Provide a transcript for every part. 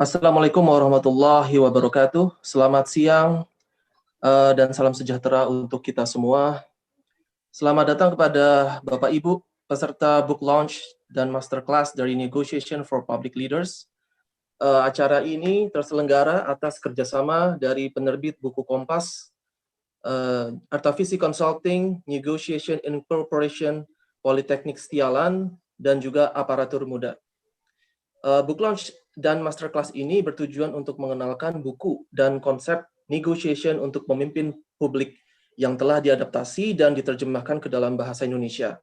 Assalamualaikum warahmatullahi wabarakatuh. Selamat siang dan salam sejahtera untuk kita semua. Selamat datang kepada Bapak Ibu peserta book launch dan masterclass dari Negotiation for Public Leaders. Acara ini terselenggara atas kerjasama dari penerbit buku Kompas, Artavisi Consulting, Negotiation Incorporation, Politeknik Setialan, dan juga Aparatur Muda. Book launch dan masterclass ini bertujuan untuk mengenalkan buku dan konsep negotiation untuk pemimpin publik yang telah diadaptasi dan diterjemahkan ke dalam bahasa Indonesia.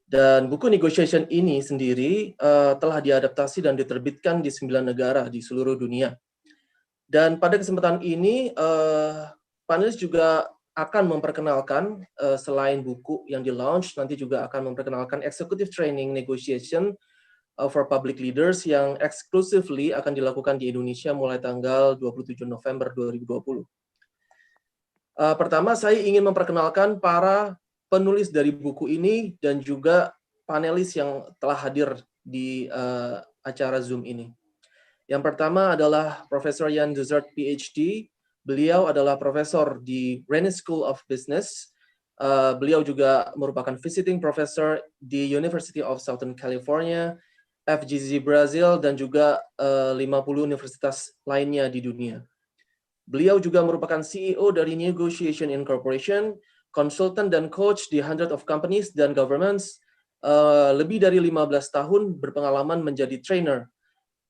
Dan buku negotiation ini sendiri telah diadaptasi dan diterbitkan di 9 negara di seluruh dunia. Dan pada kesempatan ini, panelis juga akan memperkenalkan, selain buku yang di-launch, nanti juga akan memperkenalkan Executive Training Negotiation for Public Leaders yang exclusively akan dilakukan di Indonesia mulai tanggal 27 November 2020. Pertama, saya ingin memperkenalkan para penulis dari buku ini dan juga panelis yang telah hadir di acara Zoom ini. Yang pertama adalah Profesor Jan Duzert, PhD. Beliau adalah profesor di Rennie School of Business. Beliau juga merupakan visiting professor di University of Southern California, FGZ Brazil, dan juga 50 universitas lainnya di dunia. Beliau juga merupakan CEO dari Newgotiation Incorporation, konsultan dan coach di hundreds of companies dan governments, lebih dari 15 tahun berpengalaman menjadi trainer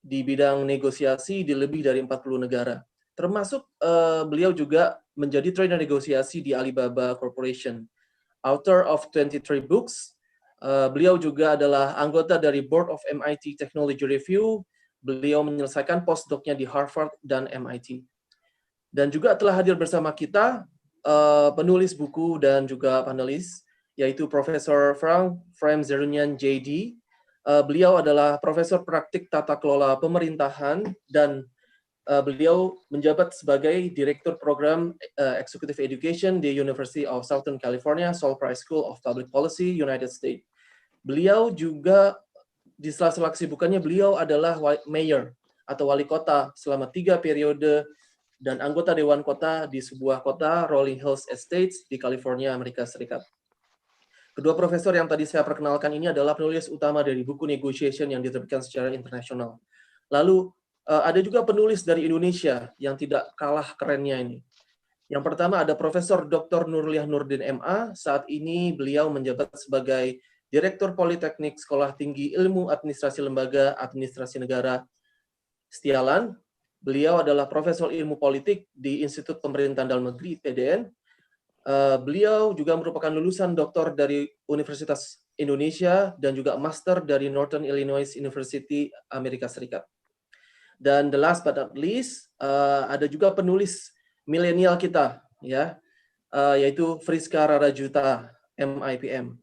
di bidang negosiasi di lebih dari 40 negara. Termasuk beliau juga menjadi trainer negosiasi di Alibaba Corporation. Author of 23 books, beliau juga adalah anggota dari Board of MIT Technology Review. Beliau menyelesaikan postdoc-nya di Harvard dan MIT. Dan juga telah hadir bersama kita penulis buku dan juga panelis, yaitu Profesor Frank Zerunian JD. Beliau adalah profesor praktik tata kelola pemerintahan dan beliau menjabat sebagai Direktur Program Executive Education di University of Southern California, Sol Price School of Public Policy, United States. Beliau juga di sela-sela kesibukannya, beliau adalah mayor atau wali kota selama 3 periode dan anggota Dewan Kota di sebuah kota, Rolling Hills Estates di California, Amerika Serikat. Kedua profesor yang tadi saya perkenalkan ini adalah penulis utama dari buku Negotiation yang diterbitkan secara internasional. Lalu ada juga penulis dari Indonesia yang tidak kalah kerennya ini. Yang pertama ada Profesor Dr. Nurliah Nurdin MA. Saat ini beliau menjabat sebagai Direktur Politeknik Sekolah Tinggi Ilmu Administrasi Lembaga Administrasi Negara Setialan. Beliau adalah Profesor Ilmu Politik di Institut Pemerintahan Dalam Negeri (PDN). Beliau juga merupakan lulusan doktor dari Universitas Indonesia dan juga master dari Northern Illinois University, Amerika Serikat. Dan the last but not least, ada juga penulis milenial kita, ya, yaitu Friska Rarajuta, MIPM.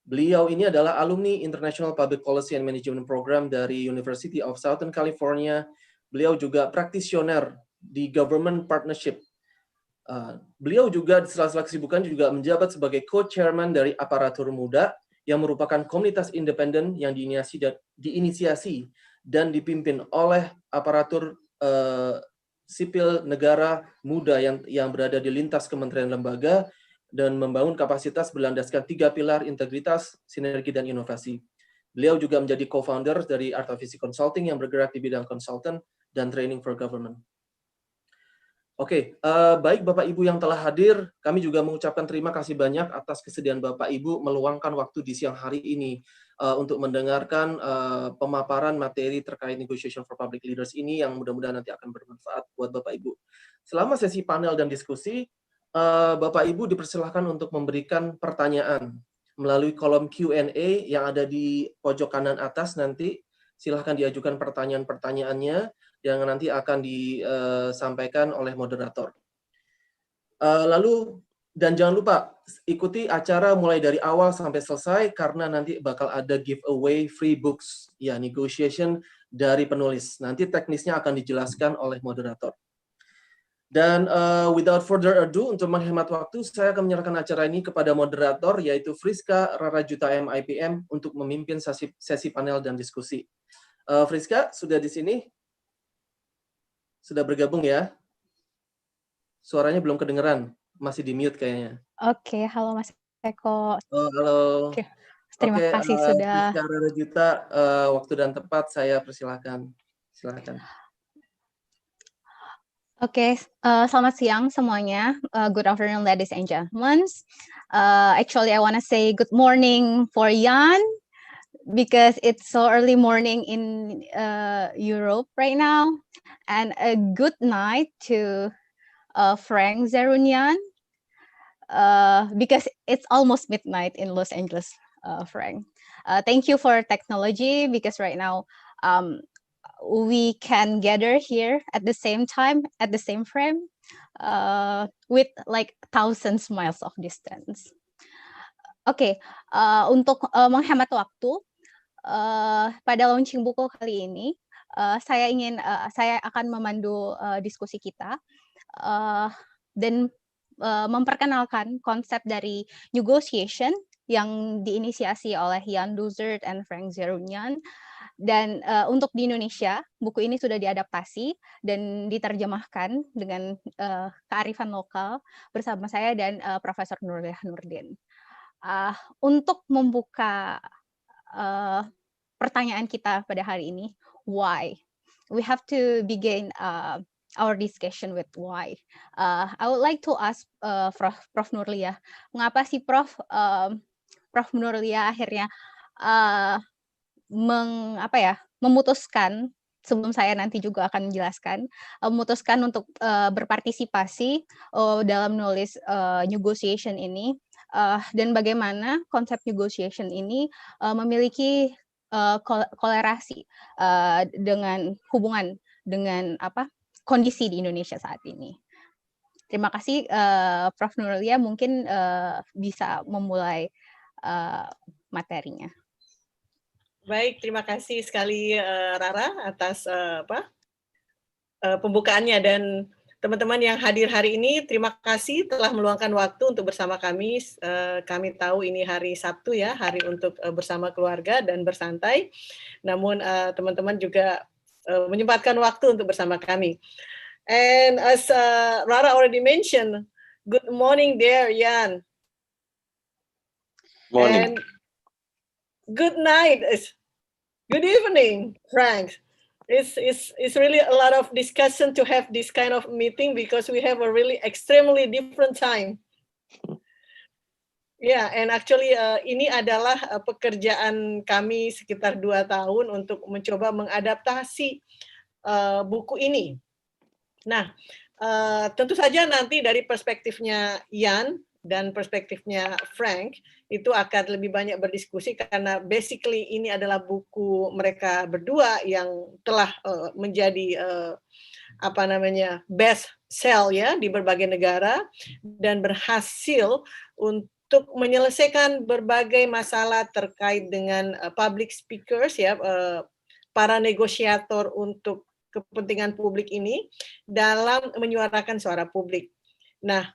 Beliau ini adalah alumni International Public Policy and Management Program dari University of Southern California. Beliau juga praktisioner di Government Partnership. Beliau juga di sela-sela kesibukan juga menjabat sebagai co-chairman dari Aparatur Muda yang merupakan komunitas independen yang diinisiasi dan dipimpin oleh aparatur sipil negara muda yang berada di lintas kementerian lembaga dan membangun kapasitas berlandaskan 3 pilar integritas, sinergi, dan inovasi. Beliau juga menjadi co-founder dari Artavisi Consulting yang bergerak di bidang consultant dan training for government. Oke, baik Bapak Ibu yang telah hadir, kami juga mengucapkan terima kasih banyak atas kesediaan Bapak Ibu meluangkan waktu di siang hari ini untuk mendengarkan pemaparan materi terkait Negotiation for Public Leaders ini yang mudah-mudahan nanti akan bermanfaat buat Bapak Ibu. Selama sesi panel dan diskusi, Bapak Ibu dipersilahkan untuk memberikan pertanyaan melalui kolom Q&A yang ada di pojok kanan atas nanti. Silahkan diajukan pertanyaan-pertanyaannya yang nanti akan disampaikan oleh moderator. Lalu, dan jangan lupa ikuti acara mulai dari awal sampai selesai karena nanti bakal ada giveaway free books, ya, negotiation dari penulis. Nanti teknisnya akan dijelaskan oleh moderator. Dan without further ado, untuk menghemat waktu, saya akan menyerahkan acara ini kepada moderator, yaitu Friska Rarajuta MIPM, untuk memimpin sesi panel dan diskusi. Friska, sudah di sini? sudah bergabung ya. Suaranya belum kedengeran, masih di mute kayaknya. Oke, halo Mas Eko. Oh, halo. Oke, terima Oke, kasih sudah. Rizka Rarajuta, waktu dan tempat saya persilakan. Silakan. Oke, selamat siang semuanya. Good afternoon, ladies and gentlemen. Actually, I want to say good morning for Jan because it's so early morning in Europe right now, and a good night to Frank Zerunian because it's almost midnight in Los Angeles, Frank. Thank you for technology because right now we can gather here at the same time, at the same frame, with like thousands miles of distance. Oke, untuk menghemat waktu, pada launching buku kali ini, saya akan memandu diskusi kita dan memperkenalkan konsep dari Newgotiation yang diinisiasi oleh Jan Duzert and Frank Zerunian. Dan untuk di Indonesia, buku ini sudah diadaptasi dan diterjemahkan dengan kearifan lokal bersama saya dan Profesor Nurliah Nurdin. Untuk membuka pertanyaan kita pada hari ini, why? We have to begin our discussion with why. I would like to ask Prof. Nurliah, mengapa sih Prof Nurliah akhirnya memutuskan, sebelum saya nanti juga akan menjelaskan, memutuskan untuk berpartisipasi dalam nulis Newgotiation ini, dan bagaimana konsep Newgotiation ini memiliki kolerasi dengan hubungan dengan kondisi di Indonesia saat ini. Terima kasih, Prof. Nurliah, mungkin bisa memulai materinya. Baik, terima kasih sekali Rara atas pembukaannya, dan teman-teman yang hadir hari ini, terima kasih telah meluangkan waktu untuk bersama kami. Kami tahu ini hari Sabtu ya, hari untuk bersama keluarga dan bersantai. Namun teman-teman juga menyempatkan waktu untuk bersama kami. And as Rara already mentioned, good morning there, Jan. Morning. And good night. Good evening, Frank. It's really a lot of discussion to have this kind of meeting because we have a really extremely different time. Yeah, and actually ini adalah pekerjaan kami sekitar 2 tahun untuk mencoba mengadaptasi buku ini. Nah, tentu saja nanti dari perspektifnya Jan dan perspektifnya Frank itu akan lebih banyak berdiskusi karena basically ini adalah buku mereka berdua yang telah menjadi best sell ya di berbagai negara dan berhasil untuk menyelesaikan berbagai masalah terkait dengan public speakers ya, para negosiator untuk kepentingan publik ini dalam menyuarakan suara publik. Nah,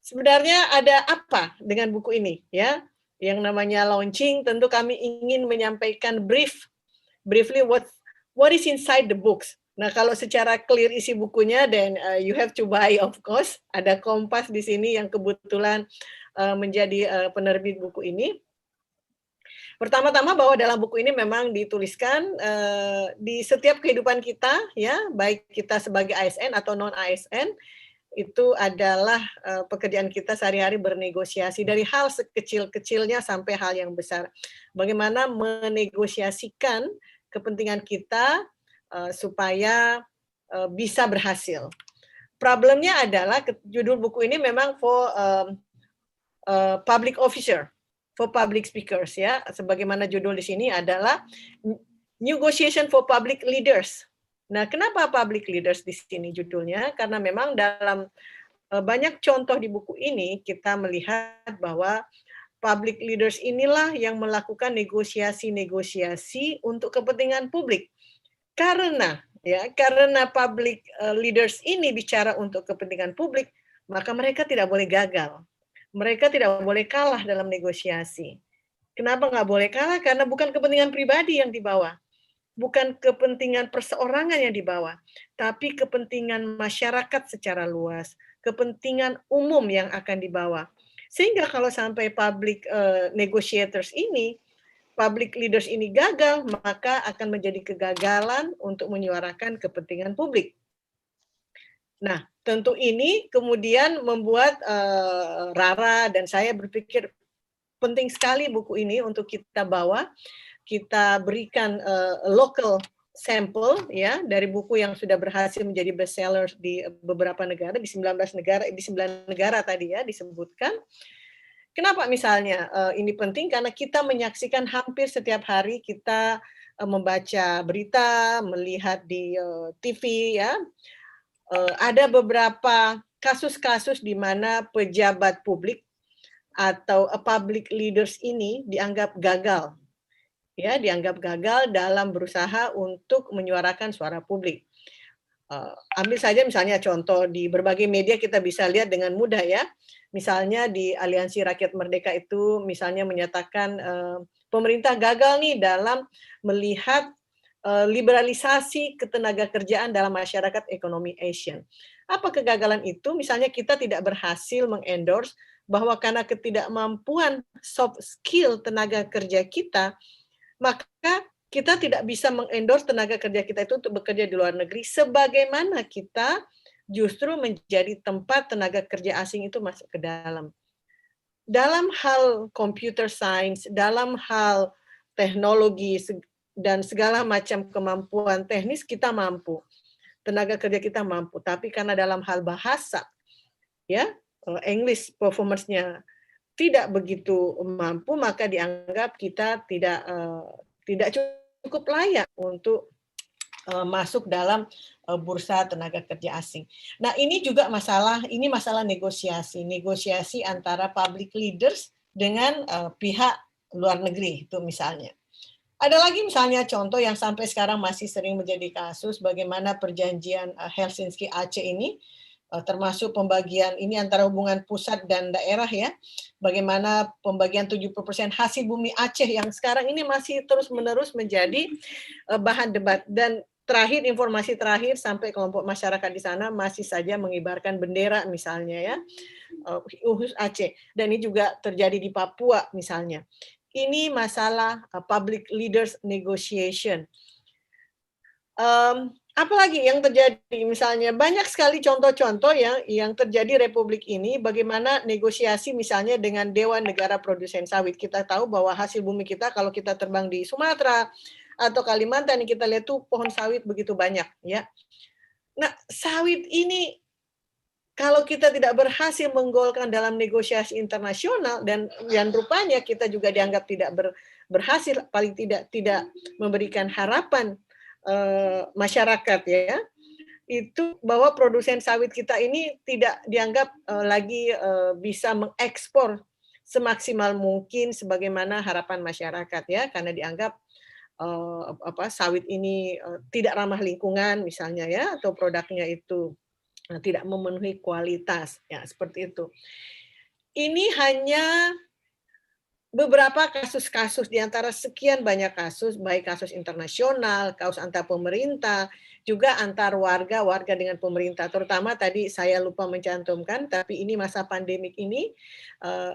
sebenarnya ada apa dengan buku ini ya? Yang namanya launching, tentu kami ingin menyampaikan briefly what is inside the books. Nah, kalau secara clear isi bukunya, then you have to buy, of course. Ada Kompas di sini yang kebetulan menjadi penerbit buku ini. Pertama-tama bahwa dalam buku ini memang dituliskan di setiap kehidupan kita, ya, baik kita sebagai ASN atau non ASN, itu adalah pekerjaan kita sehari-hari bernegosiasi dari hal sekecil-kecilnya sampai hal yang besar. Bagaimana menegosiasikan kepentingan kita supaya bisa berhasil. Problemnya adalah judul buku ini memang for public officer, for public speakers ya. Sebagaimana judul di sini adalah Newgotiation for Public Leaders. Nah, kenapa public leaders di sini judulnya? Karena memang dalam banyak contoh di buku ini kita melihat bahwa public leaders inilah yang melakukan negosiasi-negosiasi untuk kepentingan publik. Karena public leaders ini bicara untuk kepentingan publik, maka mereka tidak boleh gagal. Mereka tidak boleh kalah dalam negosiasi. Kenapa nggak boleh kalah? Karena bukan kepentingan pribadi yang dibawa. bukan kepentingan perseorangan yang dibawa, tapi kepentingan masyarakat secara luas, kepentingan umum yang akan dibawa. Sehingga kalau sampai public negotiators ini, public leaders ini gagal, maka akan menjadi kegagalan untuk menyuarakan kepentingan publik. Nah, tentu ini kemudian membuat Rara dan saya berpikir penting sekali buku ini untuk kita bawa, kita berikan local sampel ya dari buku yang sudah berhasil menjadi bestseller di beberapa negara, di 19 negara, di 9 negara tadi ya disebutkan. Kenapa misalnya ini penting? Karena kita menyaksikan hampir setiap hari, kita membaca berita, melihat di TV ya, ada beberapa kasus-kasus di mana pejabat publik atau public leaders ini dianggap gagal, ya, dianggap gagal dalam berusaha untuk menyuarakan suara publik. Ambil saja misalnya contoh di berbagai media kita bisa lihat dengan mudah ya. Misalnya di Aliansi Rakyat Merdeka itu misalnya menyatakan pemerintah gagal nih dalam melihat liberalisasi ketenagakerjaan dalam masyarakat ekonomi Asian. Apa kegagalan itu? Misalnya kita tidak berhasil mengendorse bahwa karena ketidakmampuan soft skill tenaga kerja kita, maka kita tidak bisa mengendorse tenaga kerja kita itu untuk bekerja di luar negeri, sebagaimana kita justru menjadi tempat tenaga kerja asing itu masuk ke dalam. Dalam hal computer science, dalam hal teknologi, dan segala macam kemampuan teknis kita mampu. Tenaga kerja kita mampu, tapi karena dalam hal bahasa, ya, English performance-nya tidak begitu mampu, maka dianggap kita tidak cukup layak untuk masuk dalam bursa tenaga kerja asing. Nah, ini juga masalah negosiasi antara public leaders dengan pihak luar negeri itu misalnya. Ada lagi misalnya contoh yang sampai sekarang masih sering menjadi kasus, bagaimana perjanjian Helsinki Aceh ini, termasuk pembagian ini antara hubungan pusat dan daerah ya, bagaimana pembagian 70% hasil bumi Aceh yang sekarang ini masih terus-menerus menjadi bahan debat. Dan terakhir, informasi terakhir, sampai kelompok masyarakat di sana masih saja mengibarkan bendera misalnya ya, khusus Aceh, dan ini juga terjadi di Papua misalnya. Ini masalah public leaders negotiation. Apalagi yang terjadi, misalnya banyak sekali contoh-contoh yang terjadi Republik ini, bagaimana negosiasi misalnya dengan Dewan Negara Produsen Sawit. Kita tahu bahwa hasil bumi kita, kalau kita terbang di Sumatera atau Kalimantan, kita lihat tuh pohon sawit begitu banyak ya. Nah, sawit ini kalau kita tidak berhasil menggolkan dalam negosiasi internasional, dan rupanya kita juga dianggap tidak berhasil, paling tidak memberikan harapan masyarakat ya, itu bahwa produsen sawit kita ini tidak dianggap lagi bisa mengekspor semaksimal mungkin sebagaimana harapan masyarakat ya, karena dianggap sawit ini tidak ramah lingkungan misalnya ya, atau produknya itu tidak memenuhi kualitas ya, seperti itu. Ini hanya beberapa kasus-kasus di antara sekian banyak kasus, baik kasus internasional, kasus antar pemerintah, juga antar warga dengan pemerintah. Terutama tadi saya lupa mencantumkan, tapi ini masa pandemik ini,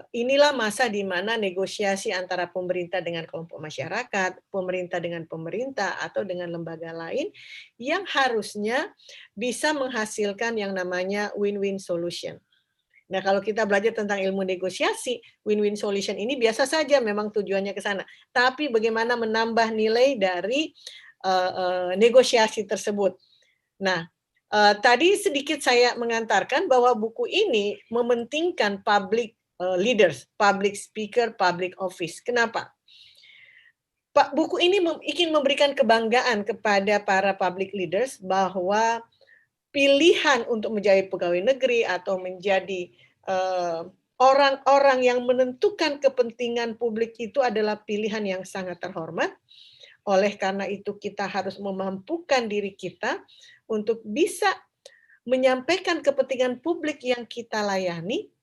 inilah masa di mana negosiasi antara pemerintah dengan kelompok masyarakat, pemerintah dengan pemerintah, atau dengan lembaga lain, yang harusnya bisa menghasilkan yang namanya win-win solution. Nah, kalau kita belajar tentang ilmu negosiasi, win-win solution ini biasa saja memang tujuannya ke sana. Tapi bagaimana menambah nilai dari negosiasi tersebut. Nah, tadi sedikit saya mengantarkan bahwa buku ini mementingkan public leaders, public speaker, public office. Kenapa? Pak, buku ini ingin memberikan kebanggaan kepada para public leaders bahwa pilihan untuk menjadi pegawai negeri atau menjadi orang-orang yang menentukan kepentingan publik itu adalah pilihan yang sangat terhormat. Oleh karena itu kita harus memampukan diri kita untuk bisa menyampaikan kepentingan publik yang kita layani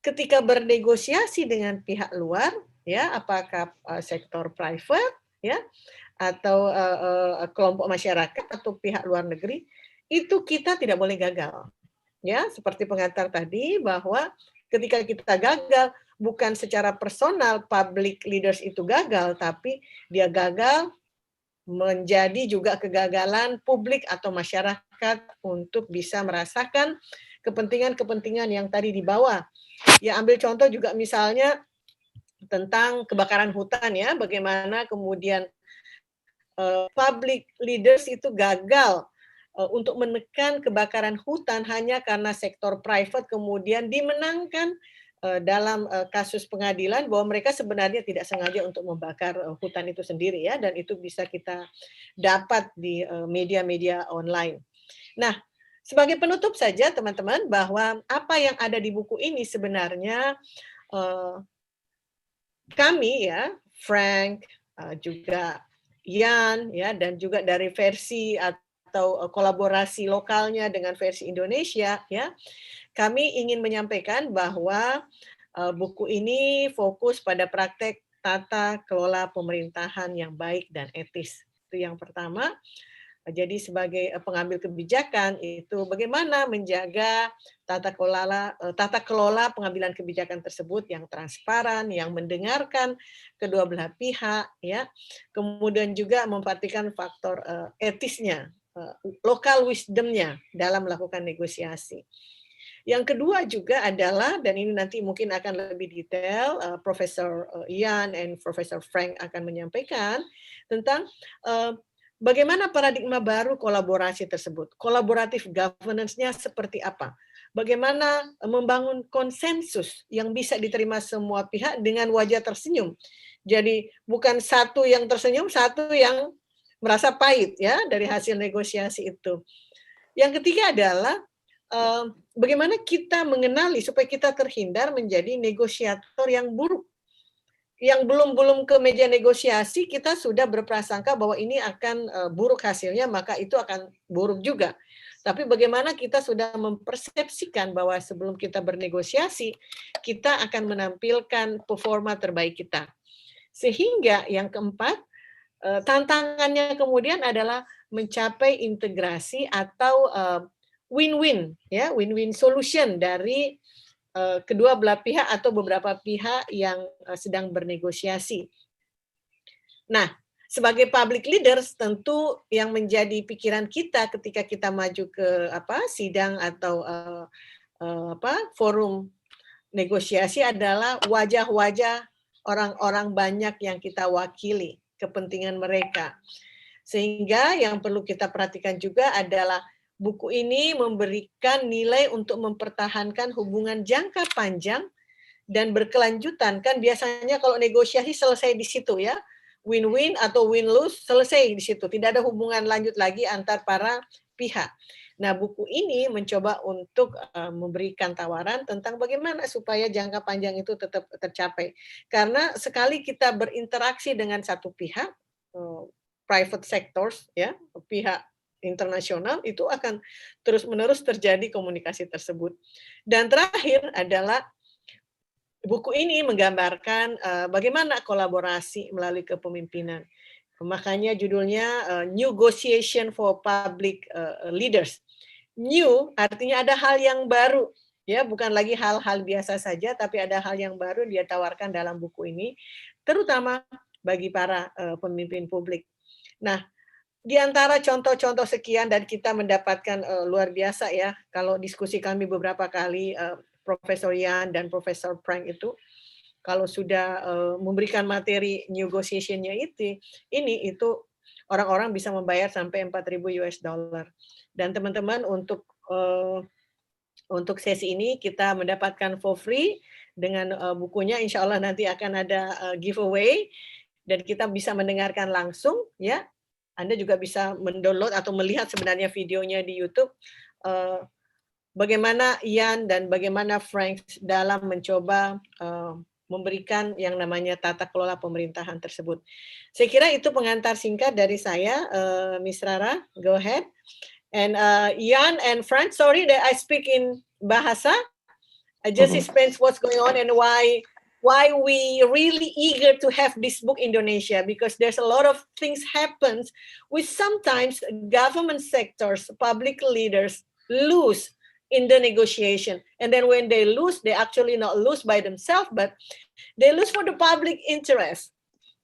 ketika bernegosiasi dengan pihak luar, ya, apakah sektor private, ya, atau kelompok masyarakat atau pihak luar negeri, itu kita tidak boleh gagal. Ya, seperti pengantar tadi bahwa ketika kita gagal bukan secara personal public leaders itu gagal, tapi dia gagal menjadi juga kegagalan publik atau masyarakat untuk bisa merasakan kepentingan-kepentingan yang tadi dibawa. Ya, ambil contoh juga misalnya tentang kebakaran hutan ya, bagaimana kemudian public leaders itu gagal untuk menekan kebakaran hutan hanya karena sektor private kemudian dimenangkan dalam kasus pengadilan bahwa mereka sebenarnya tidak sengaja untuk membakar hutan itu sendiri ya, dan itu bisa kita dapat di media-media online. Nah, sebagai penutup saja teman-teman bahwa apa yang ada di buku ini sebenarnya kami ya, Frank, juga Ian ya, dan juga dari versi atau kolaborasi lokalnya dengan versi Indonesia ya, kami ingin menyampaikan bahwa buku ini fokus pada praktek tata kelola pemerintahan yang baik dan etis. Itu yang pertama. Jadi sebagai pengambil kebijakan itu bagaimana menjaga tata kelola pengambilan kebijakan tersebut yang transparan, yang mendengarkan kedua belah pihak, ya. Kemudian juga memperhatikan faktor etisnya, local wisdomnya dalam melakukan negosiasi. Yang kedua juga adalah, dan ini nanti mungkin akan lebih detail, Profesor Ian dan Profesor Frank akan menyampaikan tentang bagaimana paradigma baru kolaborasi tersebut? Kolaboratif governance-nya seperti apa? Bagaimana membangun konsensus yang bisa diterima semua pihak dengan wajah tersenyum. Jadi bukan satu yang tersenyum, satu yang merasa pahit ya dari hasil negosiasi itu. Yang ketiga adalah bagaimana kita mengenali supaya kita terhindar menjadi negosiator yang buruk. Yang belum ke meja negosiasi, kita sudah berprasangka bahwa ini akan buruk hasilnya, maka itu akan buruk juga. Tapi bagaimana kita sudah mempersepsikan bahwa sebelum kita bernegosiasi, kita akan menampilkan performa terbaik kita. Sehingga yang keempat, tantangannya kemudian adalah mencapai integrasi atau win-win, ya, win-win solution dari kedua belah pihak atau beberapa pihak yang sedang bernegosiasi. Nah, sebagai public leaders tentu yang menjadi pikiran kita ketika kita maju ke sidang atau forum negosiasi adalah wajah-wajah orang-orang banyak yang kita wakili, kepentingan mereka. Sehingga yang perlu kita perhatikan juga adalah buku ini memberikan nilai untuk mempertahankan hubungan jangka panjang dan berkelanjutan. Kan biasanya kalau negosiasi selesai di situ ya, win-win atau win-lose selesai di situ. Tidak ada hubungan lanjut lagi antar para pihak. Nah, buku ini mencoba untuk memberikan tawaran tentang bagaimana supaya jangka panjang itu tetap tercapai. Karena sekali kita berinteraksi dengan satu pihak, private sectors, ya, pihak internasional, itu akan terus-menerus terjadi komunikasi tersebut. Dan terakhir adalah buku ini menggambarkan bagaimana kolaborasi melalui kepemimpinan. Makanya judulnya Newgotiation for Public Leaders. New artinya ada hal yang baru, ya, bukan lagi hal-hal biasa saja, tapi ada hal yang baru dia tawarkan dalam buku ini, terutama bagi para pemimpin publik. Nah, di antara contoh-contoh sekian dan kita mendapatkan luar biasa ya, kalau diskusi kami beberapa kali, Profesor Ian dan Profesor Frank itu, kalau sudah memberikan materi negotiation-nya itu orang-orang bisa membayar sampai $4.000 US. Dan teman-teman untuk sesi ini kita mendapatkan for free dengan bukunya, insya Allah nanti akan ada giveaway dan kita bisa mendengarkan langsung ya. Anda juga bisa mendownload atau melihat sebenarnya videonya di YouTube bagaimana Ian dan bagaimana Frank dalam mencoba memberikan yang namanya tata kelola pemerintahan tersebut. Saya kira itu pengantar singkat dari saya, Miss Rara, go ahead. And Ian and Frank, sorry that I speak in Bahasa. I just explain what's going on and why why we really eager to have this book Indonesia, because there's a lot of things happens which sometimes government sectors, public leaders lose in the negotiation. And then when they lose, they actually not lose by themselves, but they lose for the public interest.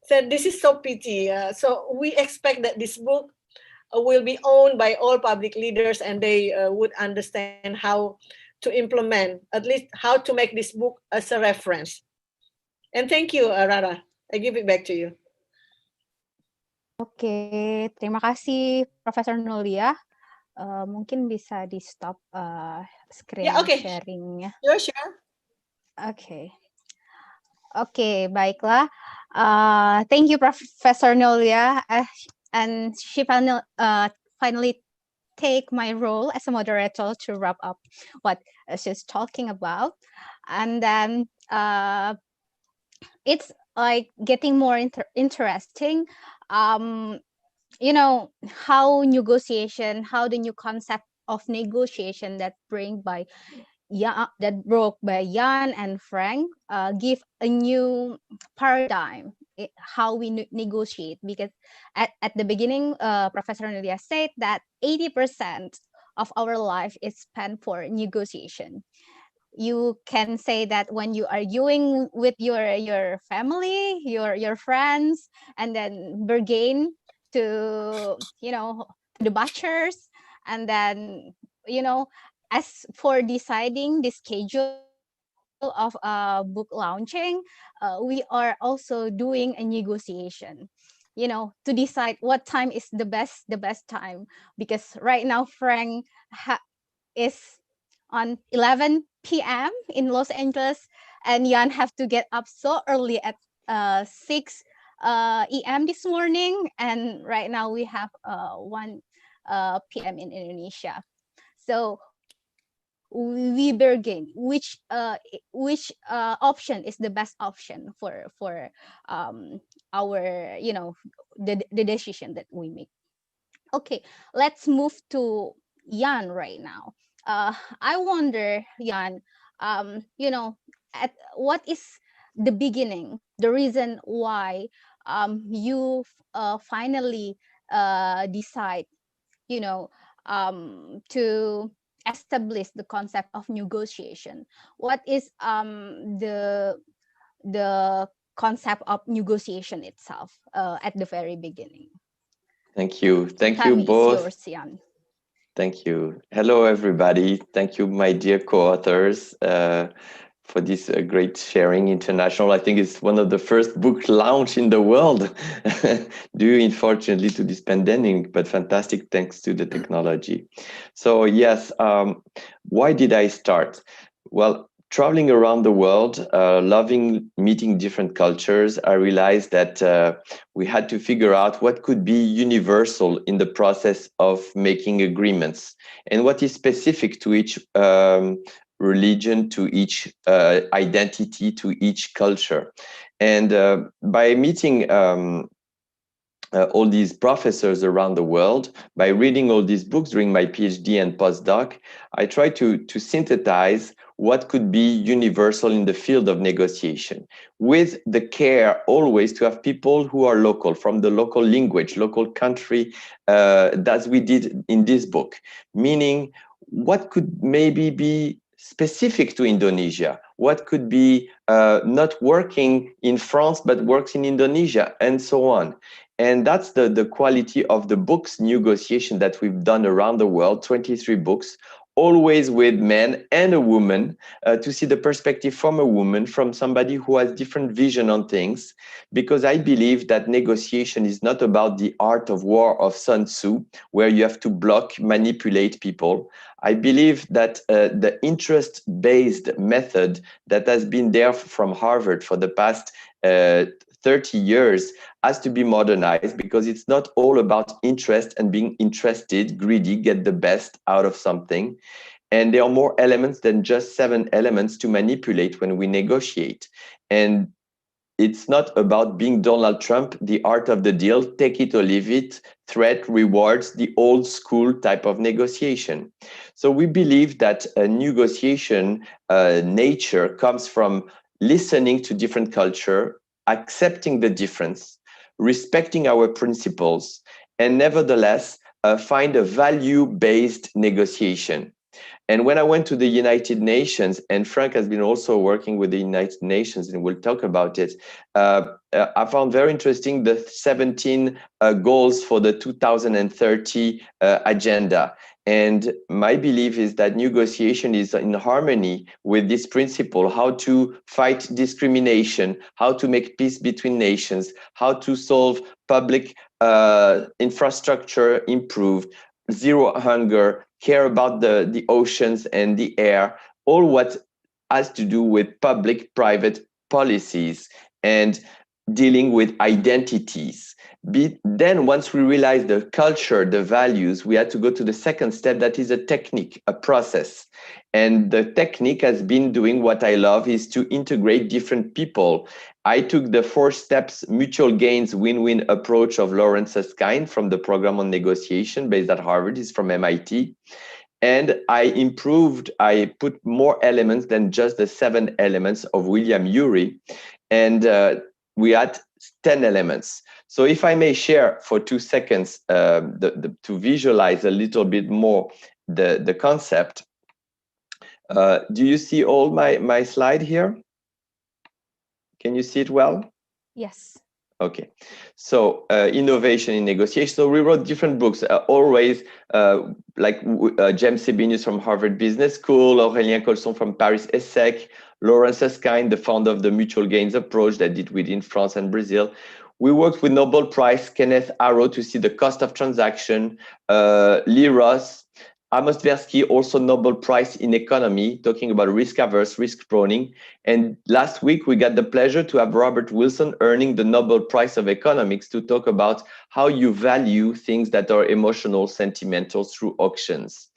So this is so pity. So we expect that this book will be owned by all public leaders, and they would understand how to implement, at least how to make this book as a reference. And thank you, Rara. I give it back to you. Oke, terima kasih Profesor Nulia. Mungkin bisa di stop screen Yeah, okay. sharingnya. Sure. Oke, baiklah. Thank you Profesor Nulia, and she finally take my role as a moderator to wrap up what she's talking about. And then it's like getting more interesting. You know, how negotiation, how the new concept of negotiation that broke by Jan and Frank give a new paradigm how we negotiate, because at the beginning Professor Nulia said that 80% of our life is spent for negotiation. You can say that when you are arguing with your family, your friends, and then bargain to the butchers, and then as for deciding the schedule of book launching, we are also doing a negotiation, to decide what time is the best time, because right now Frank is on 11 p.m. in Los Angeles, and Jan have to get up so early at 6 a.m. this morning, and right now we have 1 p.m. in Indonesia. So we bargain which option is the best option for our the decision that we make. Okay, let's move to Jan right now. I wonder, Jan, at what is the beginning, the reason why you finally decide, to establish the concept of negotiation. What is the concept of negotiation itself at the very beginning? Thank you. Thank you both. Yours, Jan. Thank you. Hello, everybody. Thank you, my dear co-authors, for this great sharing international. I think it's one of the first book launch in the world, due unfortunately to this pandemic, but fantastic thanks to the technology. So yes, why did I start? Well, traveling around the world, loving meeting different cultures, I realized that we had to figure out what could be universal in the process of making agreements, and what is specific to each religion, to each identity, to each culture. And by meeting all these professors around the world, by reading all these books during my PhD and postdoc, I tried to synthesize what could be universal in the field of negotiation, with the care always to have people who are local, from the local language, local country, as we did in this book. Meaning, what could maybe be specific to Indonesia? What could be not working in France, but works in Indonesia, and so on. And that's the quality of the books negotiation that we've done around the world, 23 books, always with men and a woman, to see the perspective from a woman, from somebody who has different vision on things, because I believe that negotiation is not about the art of war of Sun Tzu, where you have to block, manipulate people. I believe that the interest-based method that has been there from Harvard for the past 30 years has to be modernized, because it's not all about interest and being interested, greedy, get the best out of something. And there are more elements than just 7 elements to manipulate when we negotiate. And it's not about being Donald Trump, the art of the deal, take it or leave it, threat, rewards, the old school type of negotiation. So we believe that a negotiation nature comes from listening to different culture, accepting the difference, respecting our principles, and nevertheless find a value-based negotiation. And when I went to the United Nations, and Frank has been also working with the United Nations, and we'll talk about it, I found very interesting the 17 goals for the 2030 agenda. And my belief is that negotiation is in harmony with this principle: how to fight discrimination, how to make peace between nations, how to solve public infrastructure improved, zero hunger, care about the oceans and the air, all what has to do with public-private policies and dealing with identities. Then once we realize the culture, the values, we had to go to the second step, that is a technique, a process. And the technique has been doing what I love, is to integrate different people. I took the 4 steps mutual gains win-win approach of Lawrence Susskind from the program on negotiation based at Harvard. He's from MIT. And I put more elements than just the 7 elements of William Ury. And we had 10 elements. So if I may share for 2 seconds to visualize a little bit more the concept. Do you see all my slide here? Can you see it well? Yes. Okay, so innovation in negotiation. So we wrote different books, always like James Sebenius from Harvard Business School, Aurélien Colson from Paris ESSEC, Lawrence Susskind, the founder of the mutual gains approach that did within France and Brazil. We worked with Nobel Prize Kenneth Arrow to see the cost of transaction, Lee Ross, Amos Tversky, also Nobel Prize in economy, talking about risk-averse, risk-proning. And last week, we got the pleasure to have Robert Wilson earning the Nobel Prize of economics to talk about how you value things that are emotional, sentimental through auctions.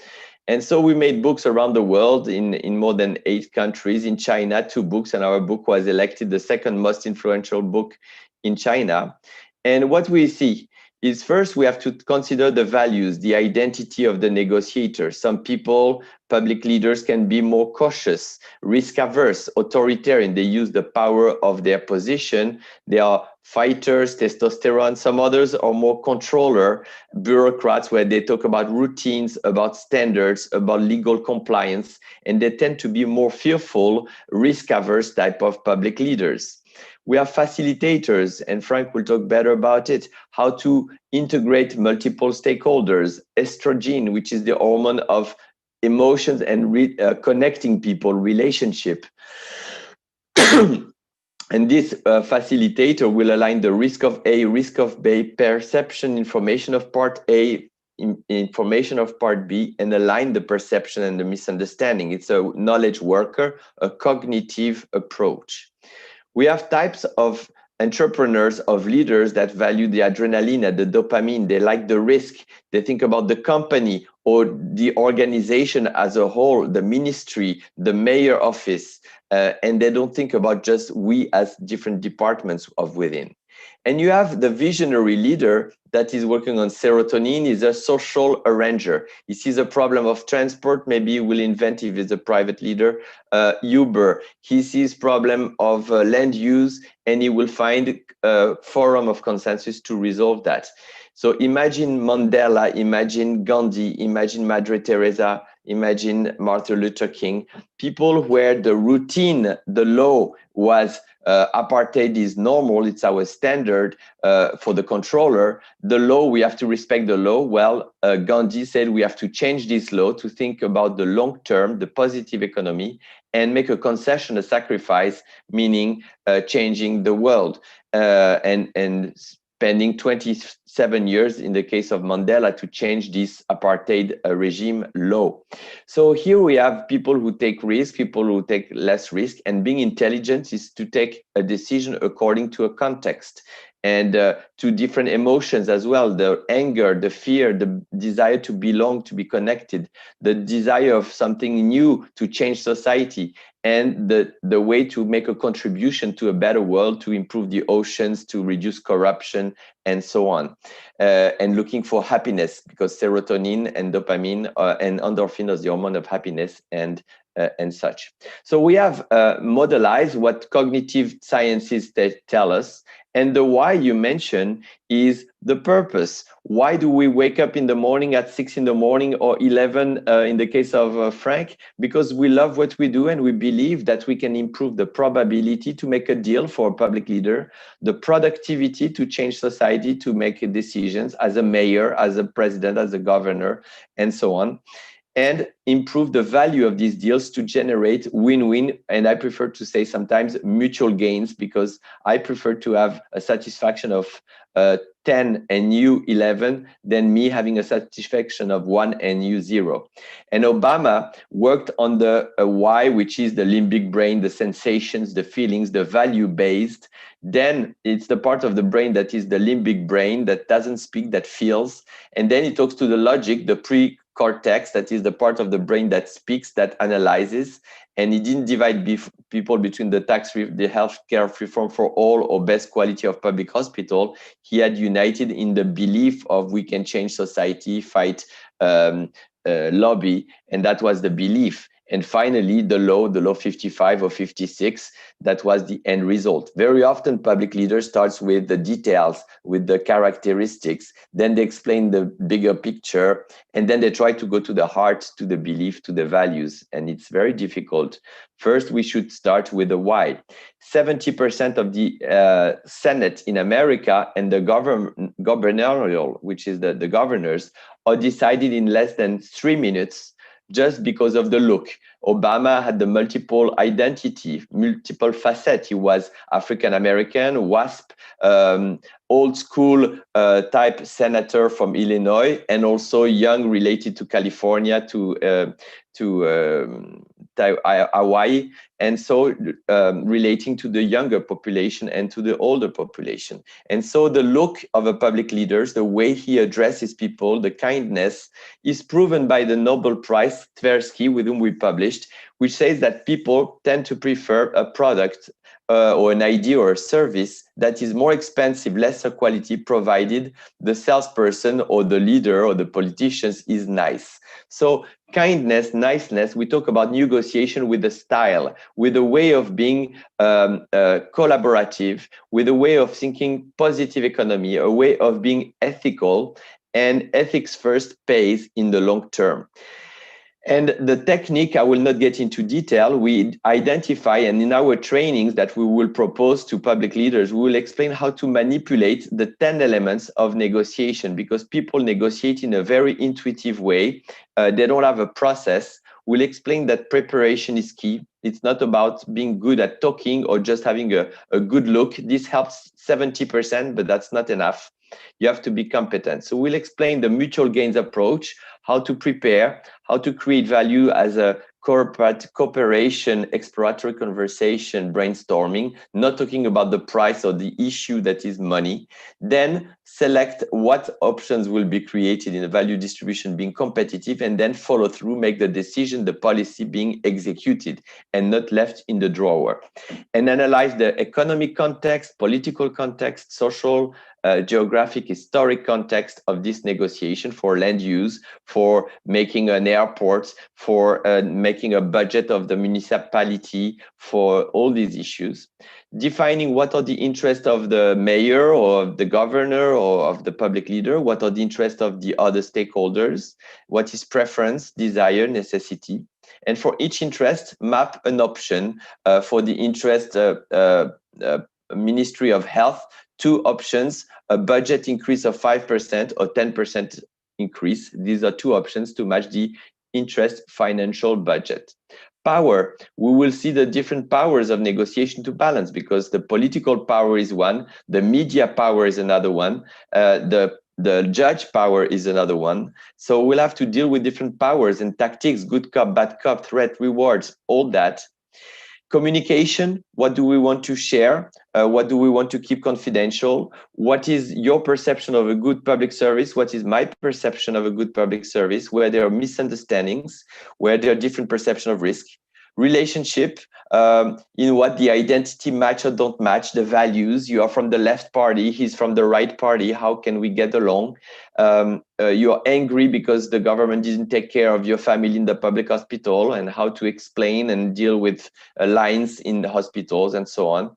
And so we made books around the world in more than 8 countries. In China, 2 books, and our book was elected the 2nd most influential book in China. And what we see is, first, we have to consider the values, the identity of the negotiator. Some people, public leaders, can be more cautious, risk-averse, authoritarian. They use the power of their position. They are fighters, testosterone. Some others are more controller, bureaucrats, where they talk about routines, about standards, about legal compliance, and they tend to be more fearful, risk-averse type of public leaders. We have facilitators, and Frank will talk better about it, how to integrate multiple stakeholders, estrogen, which is the hormone of emotions and connecting people, relationship. And this facilitator will align the risk of A, risk of B, perception, information of part A, information of part B, and align the perception and the misunderstanding. It's a knowledge worker, a cognitive approach. We have types of entrepreneurs, of leaders that value the adrenaline and the dopamine. They like the risk. They think about the company or the organization as a whole, the ministry, the mayor office, and they don't think about just we as different departments of within. And you have the visionary leader that is working on serotonin, is a social arranger. He sees a problem of transport, maybe he will invent, if he's a private leader, Uber. He sees problem of land use, and he will find a forum of consensus to resolve that. So imagine Mandela, imagine Gandhi, imagine Madre Teresa, imagine Martin Luther King, people where the routine, the law was apartheid is normal, it's our standard for the controller. The law, we have to respect the law. Well, Gandhi said we have to change this law to think about the long term, the positive economy, and make a concession, a sacrifice, meaning changing the world. And spending 27 years in the case of Mandela to change this apartheid regime law. So here we have people who take risk, people who take less risk, and being intelligent is to take a decision according to a context and to different emotions as well, the anger, the fear, the desire to belong, to be connected, the desire of something new to change society. and the way to make a contribution to a better world, to improve the oceans, to reduce corruption, and so on. And looking for happiness, because serotonin and dopamine and endorphin is the hormone of happiness and such. So we have modelized what cognitive sciences tell us, and the why you mentioned is the purpose. Why do we wake up in the morning at 6 in the morning or 11 in the case of Frank? Because we love what we do and we believe that we can improve the probability to make a deal for a public leader, the productivity to change society, to make decisions as a mayor, as a president, as a governor, and so on, and improve the value of these deals to generate win-win. And I prefer to say sometimes mutual gains, because I prefer to have a satisfaction of 10 and you 11 than me having a satisfaction of 1 and you 0. And Obama worked on the why, which is the limbic brain, the sensations, the feelings, the value-based. Then it's the part of the brain that is the limbic brain, that doesn't speak, that feels. And then it talks to the logic, the pre-cortex, that is the part of the brain that speaks, that analyzes. And he didn't divide people between the healthcare reform for all or best quality of public hospital. He had united in the belief of we can change society, fight lobby, and that was the belief. And finally, the law 55 or 56, that was the end result. Very often, public leaders starts with the details, with the characteristics, then they explain the bigger picture, and then they try to go to the heart, to the belief, to the values, and it's very difficult. First, we should start with the why. 70% of the Senate in America and the governorial, which is the governors, are decided in less than 3 minutes, just because of the look. Obama had the multiple identity, multiple facets. He was African-American, WASP, old school type senator from Illinois, and also young, related to California, to Hawaii, and so relating to the younger population and to the older population. And so the look of a public leader, the way he addresses people, the kindness, is proven by the Nobel Prize, Tversky, with whom we published, which says that people tend to prefer a product or an idea or a service that is more expensive, lesser quality, provided the salesperson or the leader or the politicians is nice. So kindness, niceness, we talk about negotiation with a style, with a way of being collaborative, with a way of thinking positive economy, a way of being ethical, and ethics first pays in the long term. And the technique, I will not get into detail, we identify, and in our trainings that we will propose to public leaders, we will explain how to manipulate the 10 elements of negotiation, because people negotiate in a very intuitive way. They don't have a process. We'll explain that preparation is key. It's not about being good at talking or just having a good look. This helps 70%, but that's not enough. You have to be competent. So we'll explain the mutual gains approach, how to prepare, how to create value as a corporate cooperation, exploratory conversation, brainstorming, not talking about the price or the issue that is money. Then select what options will be created in the value distribution being competitive, and then follow through, make the decision, the policy being executed and not left in the drawer. And analyze the economic context, political context, social, geographic, historic context of this negotiation for land use, for making an airport, for making a budget of the municipality, for all these issues. Defining what are the interests of the mayor or of the governor or of the public leader, what are the interests of the other stakeholders, what is preference, desire, necessity. And for each interest, map an option for the interest Ministry of Health, 2 options, a budget increase of 5% or 10% increase. These are 2 options to match the interest financial budget. Power, we will see the different powers of negotiation to balance, because the political power is one, the media power is another one, the judge power is another one. So we'll have to deal with different powers and tactics, good cop, bad cop, threat, rewards, all that. Communication, what do we want to share? What do we want to keep confidential? What is your perception of a good public service? What is my perception of a good public service? Where there are misunderstandings, where there are different perception of risk. relationship, in what the identity match or don't match, the values. You are from the left party, he's from the right party. How can we get along? You're angry because the government didn't take care of your family in the public hospital, and how to explain and deal with lines in the hospitals and so on.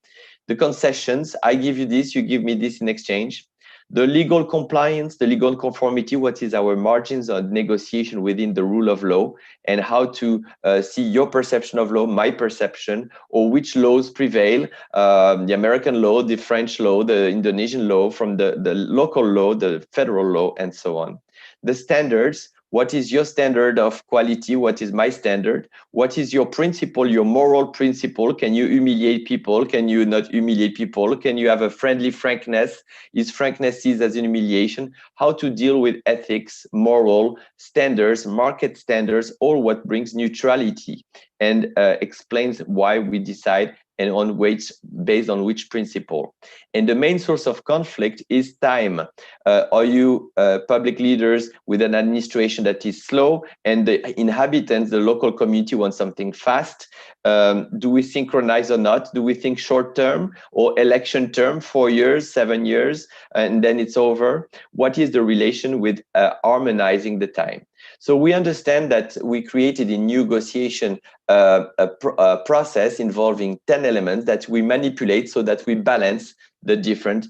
The concessions, I give you this, you give me this in exchange. The legal compliance, the legal conformity, what is our margins of negotiation within the rule of law, and how to see your perception of law, my perception, or which laws prevail, the American law, the French law, the Indonesian law, from the local law, the federal law, and so on. The standards, what is your standard of quality? What is my standard? What is your principle, your moral principle? Can you humiliate people? Can you not humiliate people? Can you have a friendly frankness? Is frankness seen as an humiliation? How to deal with ethics, moral standards, market standards, all what brings neutrality and explains why we decide and on which, based on which principle. And the main source of conflict is time. Are you public leaders with an administration that is slow, and the inhabitants, the local community, want something fast? Do we synchronize or not? Do we think short term or election term, 4 years, 7 years, and then it's over? What is the relation with harmonizing the time? So we understand that we created in Newgotiation a process involving 10 elements that we manipulate so that we balance the different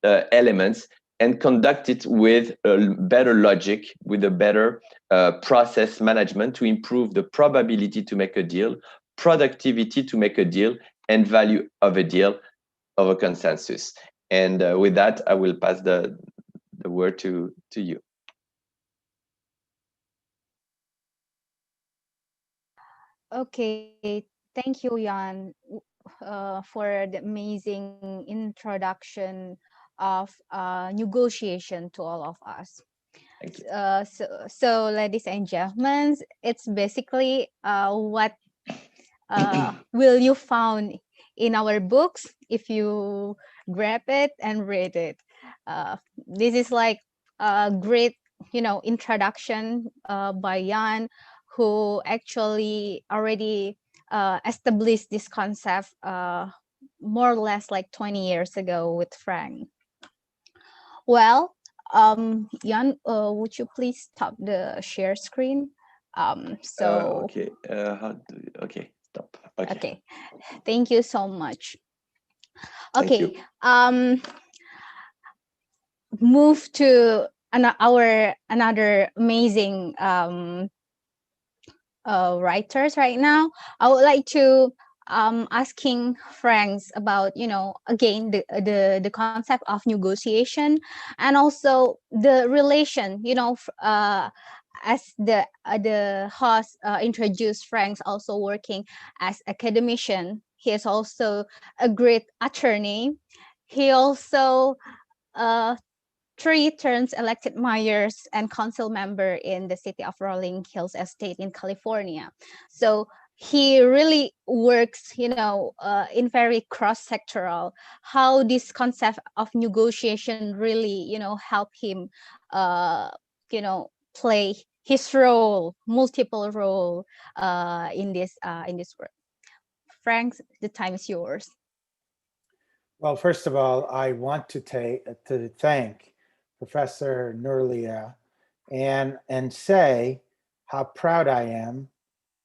elements and conduct it with a better logic, with a better process management to improve the probability to make a deal, productivity to make a deal, and value of a deal, of a consensus. And with that, I will pass the word to you. Okay, thank you, Jan, for the amazing introduction of negotiation to all of us. Thank you. So, ladies and gentlemen, it's basically what will you found in our books if you grab it and read it. This is like a great, introduction by Jan, who actually already established this concept more or less like 20 years ago with Frank. Well, Jan, would you please stop the share screen? Okay. Okay. Stop. Okay. Thank you so much. Thank Okay. you. Move to another amazing writers right now. I would like to asking Franks about, again, the concept of negotiation, and also the relation, as the host introduced, Franks also working as academician. He is also a great attorney. He also 3 terms elected mayors and council member in the city of Rolling Hills Estate in California. So he really works, in very cross-sectoral, how this concept of negotiation really, help him, play his role, multiple role in this work. Frank, the time is yours. Well, first of all, I want to thank Professor Nurlia and say how proud I am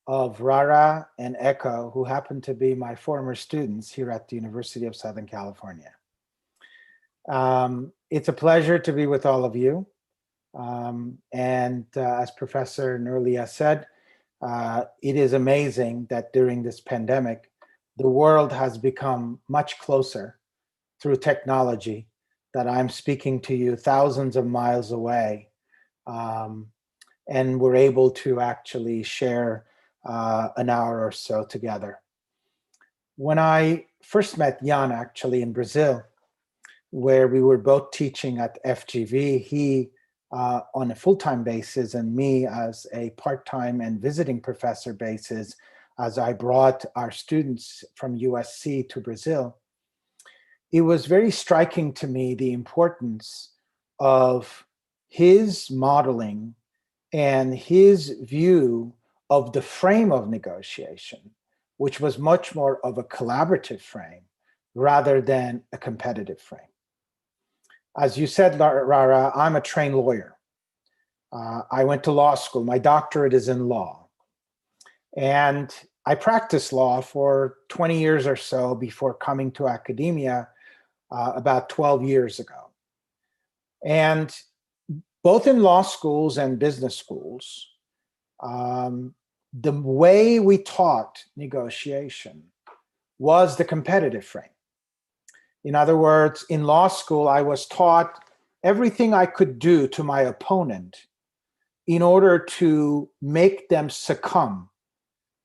of Rara and Echo, who happen to be my former students here at the University of Southern California. It's a pleasure to be with all of you. As Professor Nurlia said, it is amazing that during this pandemic, the world has become much closer through technology, that I'm speaking to you thousands of miles away, and we're able to actually share an hour or so together. When I first met Jan, actually in Brazil, where we were both teaching at FGV, he on a full-time basis and me as a part-time and visiting professor basis, as I brought our students from USC to Brazil, it was very striking to me the importance of his modeling and his view of the frame of negotiation. which was much more of a collaborative frame rather than a competitive frame. As you said, Rara, I'm a trained lawyer. I went to law school. My doctorate is in law. And I practiced law for 20 years or so before coming to academia about 12 years ago. And both in law schools and business schools, the way we taught negotiation was the competitive frame. In other words, in law school, I was taught everything I could do to my opponent in order to make them succumb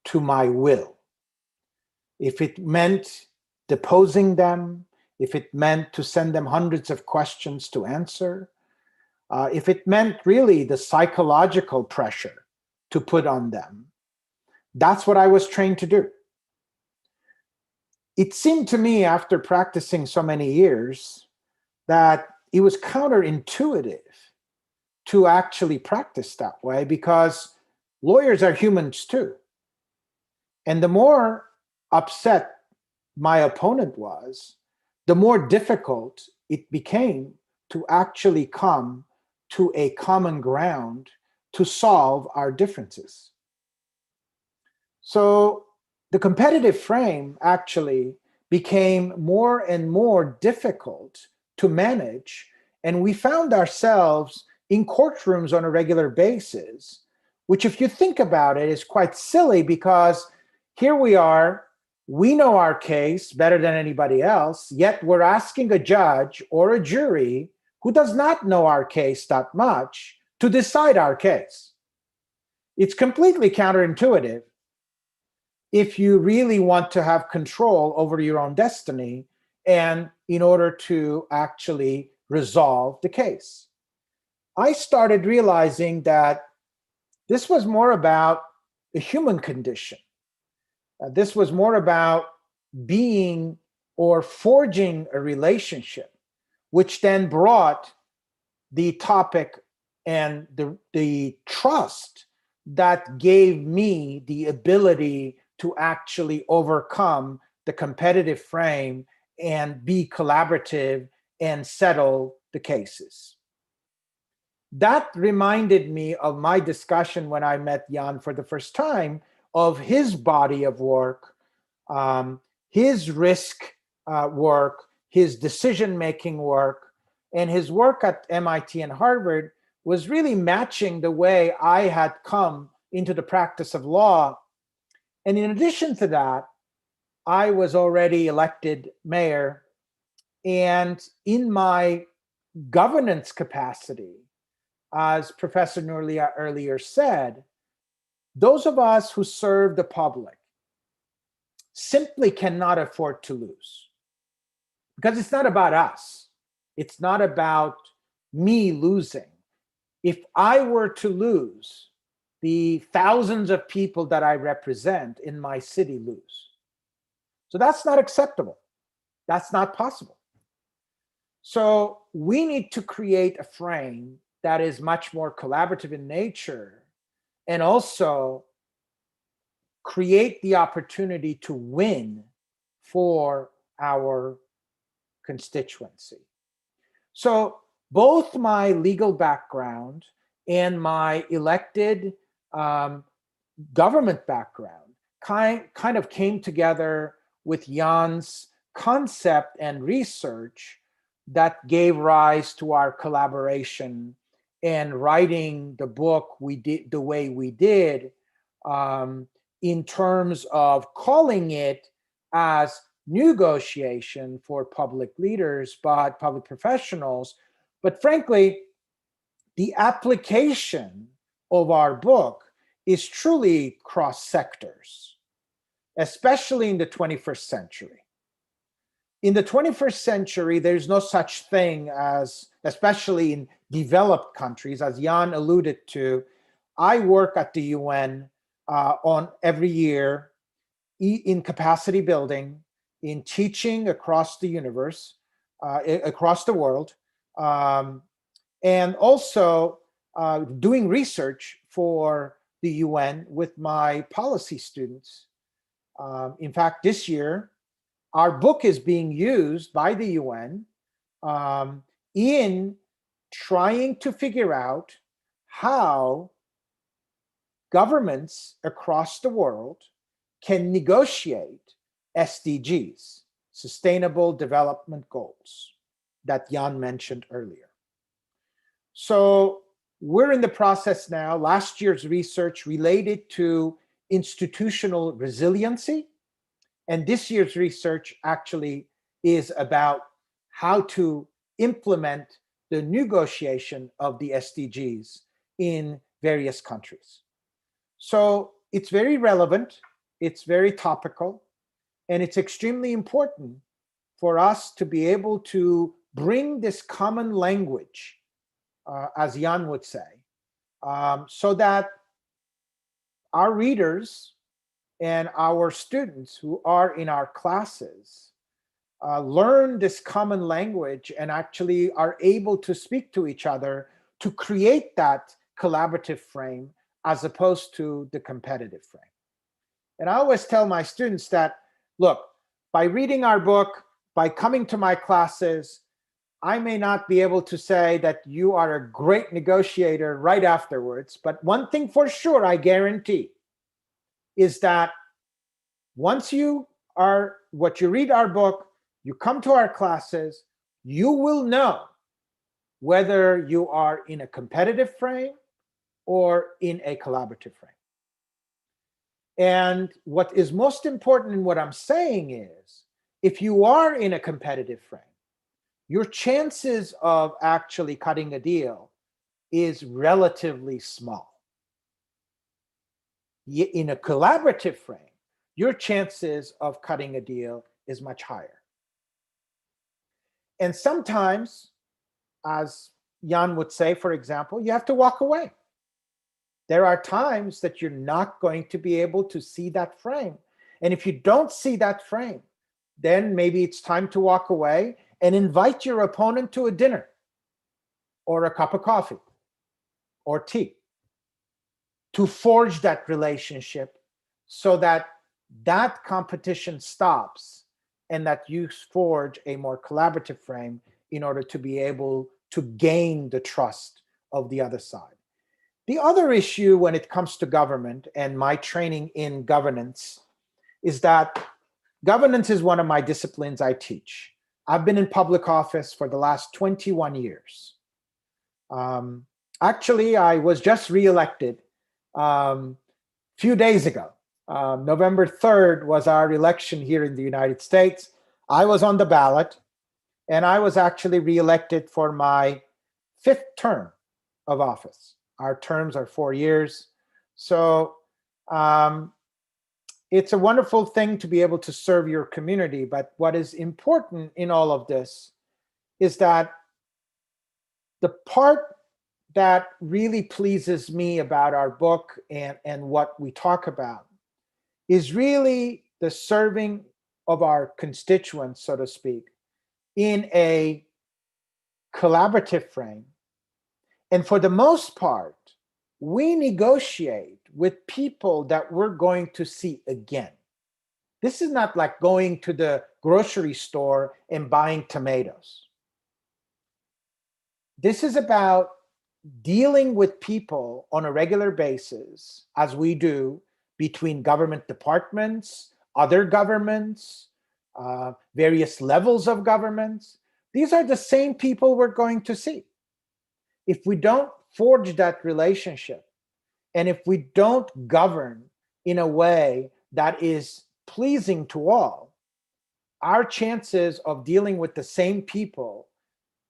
to my will. If it meant deposing them, if it meant to send them hundreds of questions to answer, if it meant really the psychological pressure to put on them, that's what I was trained to do. It seemed to me, after practicing so many years, that it was counterintuitive to actually practice that way, because lawyers are humans too. And the more upset my opponent was, the more difficult it became to actually come to a common ground to solve our differences. So the competitive frame actually became more and more difficult to manage, and we found ourselves in courtrooms on a regular basis, which, if you think about it, is quite silly, because here we are, we know our case better than anybody else, yet we're asking a judge or a jury who does not know our case that much to decide our case. It's completely counterintuitive if you really want to have control over your own destiny and in order to actually resolve the case. I started realizing that this was more about the human condition. This was more about being or forging a relationship, which then brought the topic and the trust that gave me the ability to actually overcome the competitive frame and be collaborative and settle the cases. That reminded me of my discussion when I met Jan for the first time, of his body of work, his risk work, his decision-making work, and his work at MIT and Harvard was really matching the way I had come into the practice of law. And in addition to that, I was already elected mayor, and in my governance capacity, as Professor Nurlia earlier said, those of us who serve the public simply cannot afford to lose, because it's not about us. It's not about me losing. If I were to lose, the thousands of people that I represent in my city lose. So that's not acceptable. That's not possible. So we need to create a frame that is much more collaborative in nature, and also create the opportunity to win for our constituency. So both my legal background and my elected government background kind of came together with Jan's concept and research that gave rise to our collaboration and writing the book we did the way we did, in terms of calling it as Newgotiation for public leaders, but public professionals. But frankly, the application of our book is truly cross sectors, especially in the 21st century. In the 21st century, there's no such thing as, especially in developed countries, as Jan alluded to. I work at the UN on every year in capacity building, in teaching across the universe, across the world, and also doing research for the UN with my policy students. In fact, this year, our book is being used by the UN in trying to figure out how governments across the world can negotiate SDGs, Sustainable Development Goals, that Jan mentioned earlier. So we're in the process now. Last year's research related to institutional resiliency, and this year's research actually is about how to implement the negotiation of the SDGs in various countries. So it's very relevant, it's very topical, and it's extremely important for us to be able to bring this common language, as Jan would say, so that our readers and our students who are in our classes learn this common language and actually are able to speak to each other to create that collaborative frame as opposed to the competitive frame. And I always tell my students that, look, by reading our book, by coming to my classes, I may not be able to say that you are a great negotiator right afterwards, but one thing for sure I guarantee is that once you read our book, you come to our classes, you will know whether you are in a competitive frame or in a collaborative frame. And what is most important in what I'm saying is, if you are in a competitive frame, your chances of actually cutting a deal is relatively small. In a collaborative frame, your chances of cutting a deal is much higher. And sometimes, as Jan would say, for example, you have to walk away. There are times that you're not going to be able to see that frame. And if you don't see that frame, then maybe it's time to walk away and invite your opponent to a dinner or a cup of coffee or tea to forge that relationship so that that competition stops and that you forge a more collaborative frame in order to be able to gain the trust of the other side. The other issue when it comes to government and my training in governance is that governance is one of my disciplines I teach. I've been in public office for the last 21 years. Actually, I was just reelected a few days ago. November 3rd was our election here in the United States. I was on the ballot, and I was actually reelected for my 5th term of office. Our terms are 4 years. So it's a wonderful thing to be able to serve your community. But what is important in all of this is that the part that really pleases me about our book and what we talk about is really the serving of our constituents, so to speak, in a collaborative frame. And for the most part, we negotiate with people that we're going to see again. This is not like going to the grocery store and buying tomatoes. This is about dealing with people on a regular basis, as we do between government departments, other governments, various levels of governments. These are the same people we're going to see. If we don't forge that relationship, and if we don't govern in a way that is pleasing to all, our chances of dealing with the same people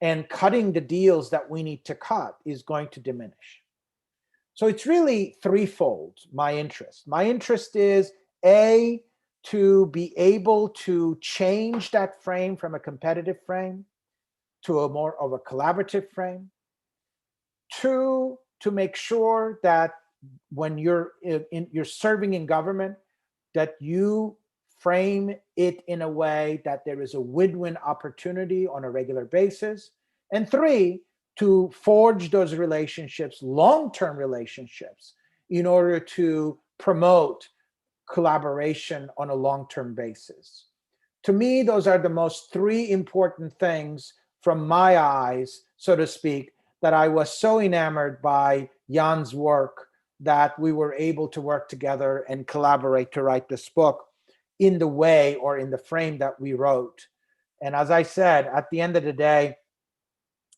and cutting the deals that we need to cut is going to diminish. So it's really threefold, my interest. My interest is, A, to be able to change that frame from a competitive frame to a more of a collaborative frame. 2, to make sure that when you're serving in government, that you frame it in a way that there is a win-win opportunity on a regular basis. And 3, to forge those relationships, long-term relationships, in order to promote collaboration on a long-term basis. To me, those are the most three important things from my eyes, so to speak, that I was so enamored by Jan's work that we were able to work together and collaborate to write this book in the way or in the frame that we wrote. And as I said, at the end of the day,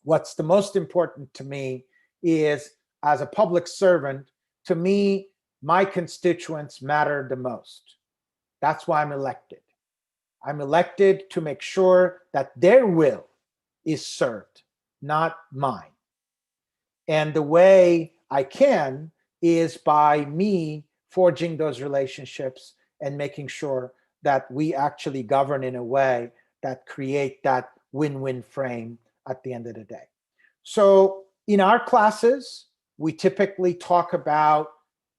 what's the most important to me is, as a public servant, to me, my constituents matter the most. That's why I'm elected. I'm elected to make sure that their will is served, not mine. And the way I can is by me forging those relationships and making sure that we actually govern in a way that create that win-win frame at the end of the day. So in our classes, we typically talk about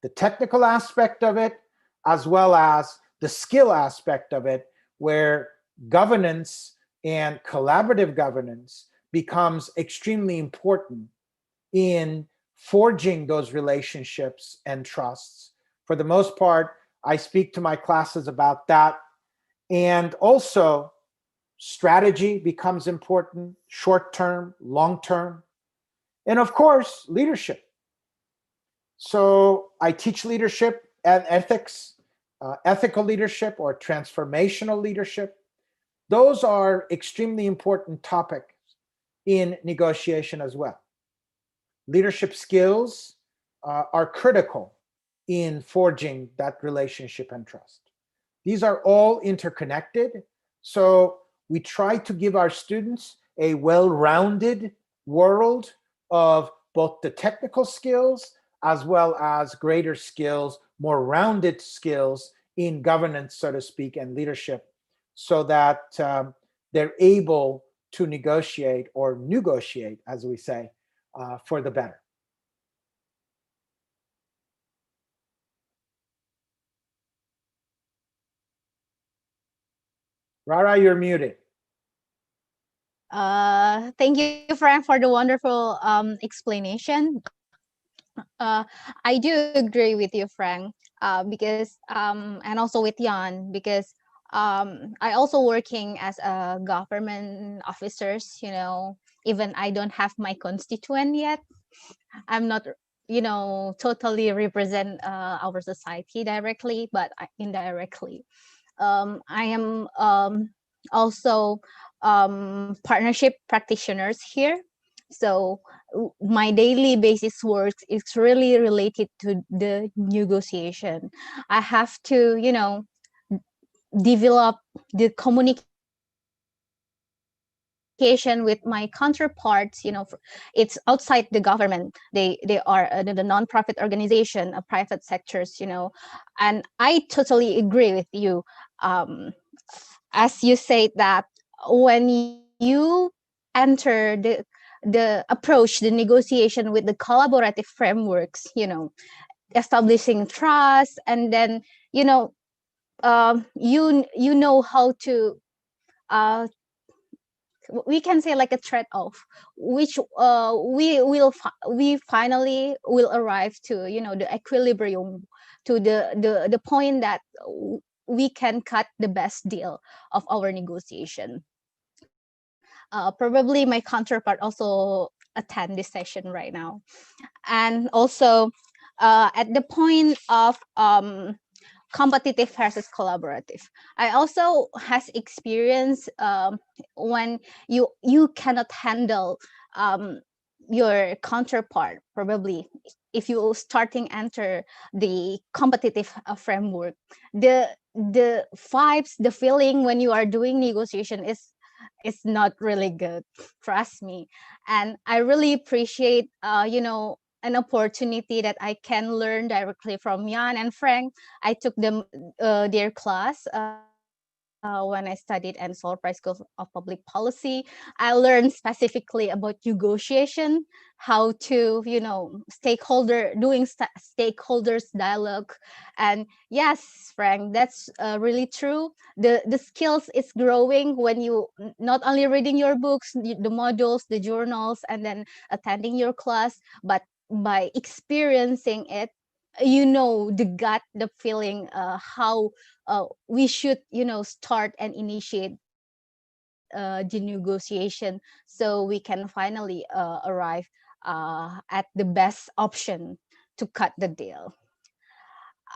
the technical aspect of it, as well as the skill aspect of it, where governance and collaborative governance becomes extremely important in forging those relationships and trusts. For the most part, I speak to my classes about that. And also, strategy becomes important, short-term, long-term, and of course, leadership. So I teach leadership and ethics, ethical leadership or transformational leadership. Those are extremely important topics in negotiation as well. Leadership skills are critical in forging that relationship and trust. These are all interconnected. So we try to give our students a well-rounded world of both the technical skills as well as greater skills, more rounded skills in governance, so to speak, and leadership, so that they're able to negotiate, or negotiate, as we say, for the better. Rara, you're muted. Thank you, Frank, for the wonderful explanation. I do agree with you, Frank, because and also with Jan, because I also working as a government officers. Even I don't have my constituent yet. I'm not, totally represent our society directly, but indirectly. I am also partnership practitioners here. So my daily basis work is really related to the negotiation. I have to, develop the communication with my counterparts. It's outside the government. They are the non-profit organization, private sectors. And I totally agree with you. As you say that when you enter the approach, the negotiation with the collaborative frameworks, establishing trust, and then you know how to we can say like a trade-off, which we finally will arrive to the equilibrium, to the point that we can cut the best deal of our negotiation. Probably my counterpart also attend this session right now. And also at the point of competitive versus collaborative, I also has experience when you cannot handle your counterpart. Probably if you starting enter the competitive framework, the vibes, the feeling when you are doing negotiation is not really good, trust me. And I really appreciate an opportunity that I can learn directly from Jan and Frank. I took them their class when I studied at Seoul Prize School of Public Policy. I learned specifically about negotiation, how to stakeholders dialogue. And yes, Frank, that's really true. The skills is growing when you not only reading your books, the modules, the journals, and then attending your class, but by experiencing it the gut, the feeling, how we should, start and initiate the negotiation, so we can finally arrive at the best option to cut the deal.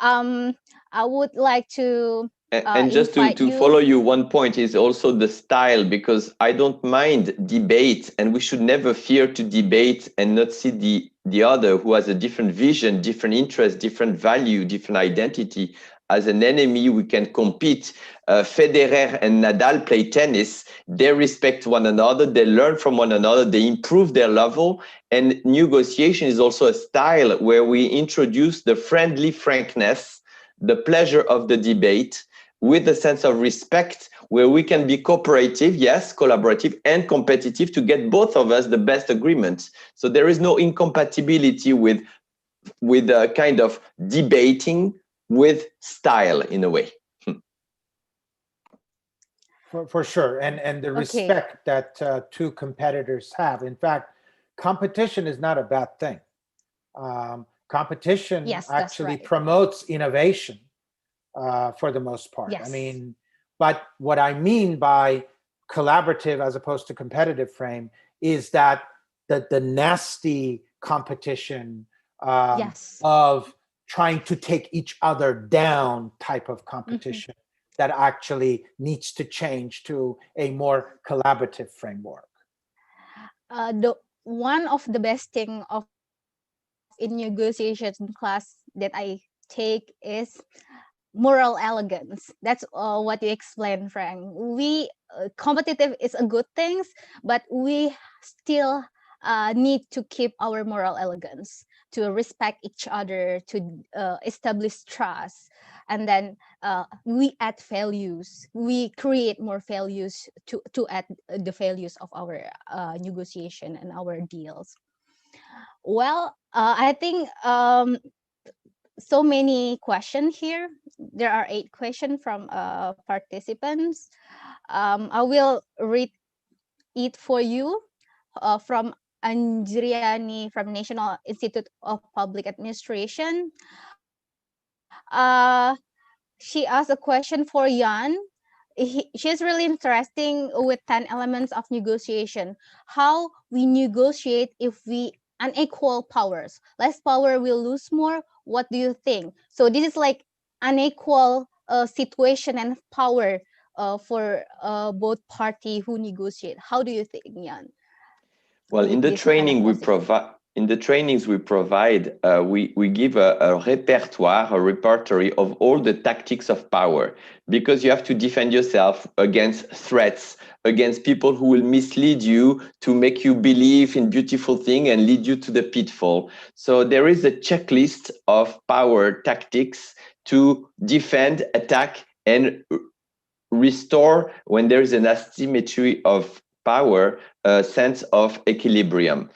I would like to and just to invite follow you. you, one point is also the style, because I don't mind debate, and we should never fear to debate and not see the other who has a different vision, different interest, different value, different identity as an enemy. We can compete. Federer and Nadal play tennis. They respect one another. They learn from one another. They improve their level. And negotiation is also a style where we introduce the friendly frankness, the pleasure of the debate, with a sense of respect, where we can be cooperative, yes, collaborative, and competitive to get both of us the best agreement. So there is no incompatibility with a kind of debating with style, in a way. For sure, and the respect that two competitors have. In fact, competition is not a bad thing. Competition actually promotes innovation for the most part. Yes. I mean, but what I mean by collaborative as opposed to competitive frame is that the nasty competition of trying to take each other down type of competition that actually needs to change to a more collaborative framework. One of the best thing of in negotiation class that I take is moral elegance. That's what you explained, Frank. We competitive is a good thing, but we still need to keep our moral elegance, to respect each other, to establish trust, and then we add values. We create more values to add the values of our negotiation and our deals. Well, I think so many questions here. There are 8 questions from participants. I will read it for you from Anjriani from National Institute of Public Administration. She asked a question for Jan. She's really interesting with 10 elements of negotiation. How we negotiate if we unequal powers. Less power will lose more. What do you think? So this is like unequal situation and power for both party who negotiate. How do you think, Jan? Well, in the training we provide, we give a repertoire, a repertory of all the tactics of power, because you have to defend yourself against threats, against people who will mislead you to make you believe in beautiful things and lead you to the pitfall. So there is a checklist of power tactics to defend, attack, and restore, when there is an asymmetry of power, a sense of equilibrium.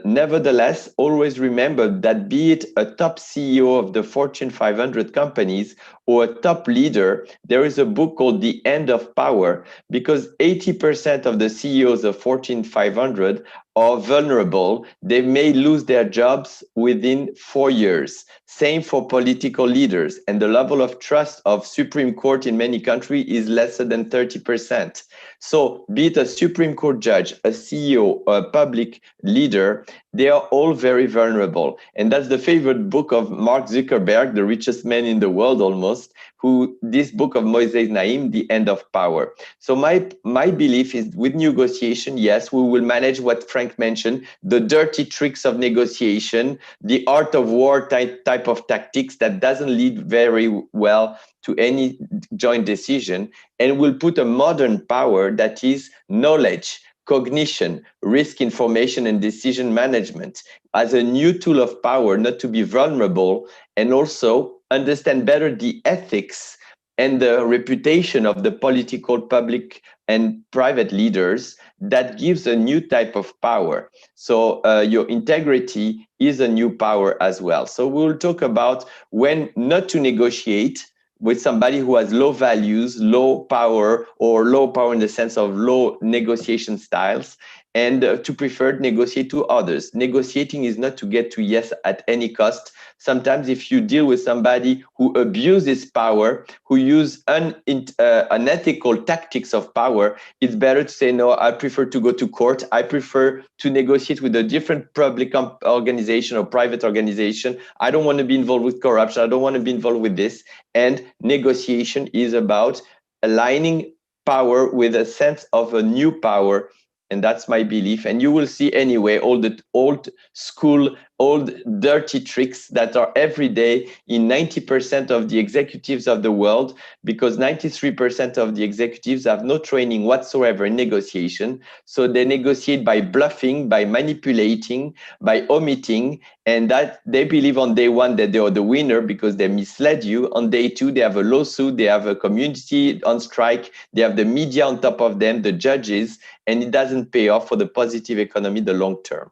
Nevertheless, always remember that be it a top CEO of the Fortune 500 companies or a top leader, there is a book called The End of Power, because 80% of the CEOs of Fortune 500 are vulnerable. They may lose their jobs within 4 years. Same for political leaders. And the level of trust of Supreme Court in many countries is less than 30%. So be it a Supreme Court judge, a CEO, a public leader, they are all very vulnerable. And that's the favorite book of Mark Zuckerberg, the richest man in the world almost, who this book of Moises Naim, The End of Power. So my belief is with negotiation, yes, we will manage what Frank mentioned, the dirty tricks of negotiation, the art of war type of tactics that doesn't lead very well to any joint decision, and we'll put a modern power that is knowledge, cognition, risk information, and decision management as a new tool of power, not to be vulnerable, and also understand better the ethics and the reputation of the political, public, and private leaders. That gives a new type of power. So your integrity is a new power as well. So we'll talk about when not to negotiate with somebody who has low values, low power, or low power in the sense of low negotiation styles, and to prefer negotiate to others. Negotiating is not to get to yes at any cost. Sometimes if you deal with somebody who abuses power, who use unethical tactics of power, it's better to say, no, I prefer to go to court. I prefer to negotiate with a different public organization or private organization. I don't want to be involved with corruption. I don't want to be involved with this. And negotiation is about aligning power with a sense of a new power. And that's my belief. And you will see anyway all the old school, old dirty tricks that are every day in 90% of the executives of the world, because 93% of the executives have no training whatsoever in negotiation. So they negotiate by bluffing, by manipulating, by omitting, and that they believe on day one that they are the winner because they misled you. On day two, they have a lawsuit, they have a community on strike, they have the media on top of them, the judges, and it doesn't pay off for the positive economy the long term.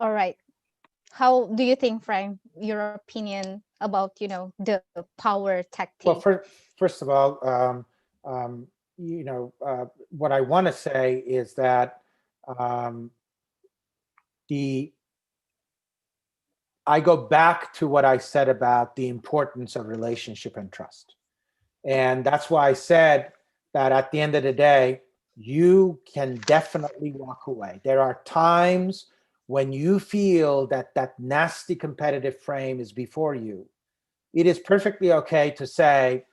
All right. How do you think, Frank, your opinion about, the power tactic? Well, first of all, what I want to say is that I go back to what I said about the importance of relationship and trust. And that's why I said that at the end of the day, you can definitely walk away. There are times when you feel that that nasty competitive frame is before you. It is perfectly okay to say,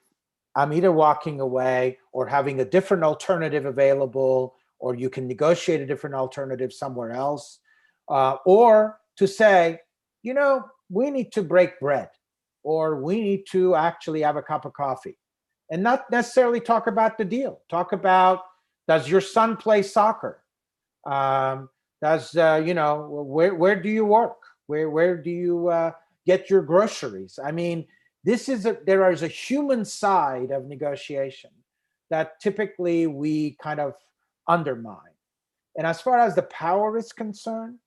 I'm either walking away or having a different alternative available, or you can negotiate a different alternative somewhere else, or to say, we need to break bread, or we need to actually have a cup of coffee, and not necessarily talk about the deal. Talk about, does your son play soccer? Where do you work? Where do you get your groceries? I mean, there is a human side of negotiation that typically we kind of undermine. And as far as the power is concerned,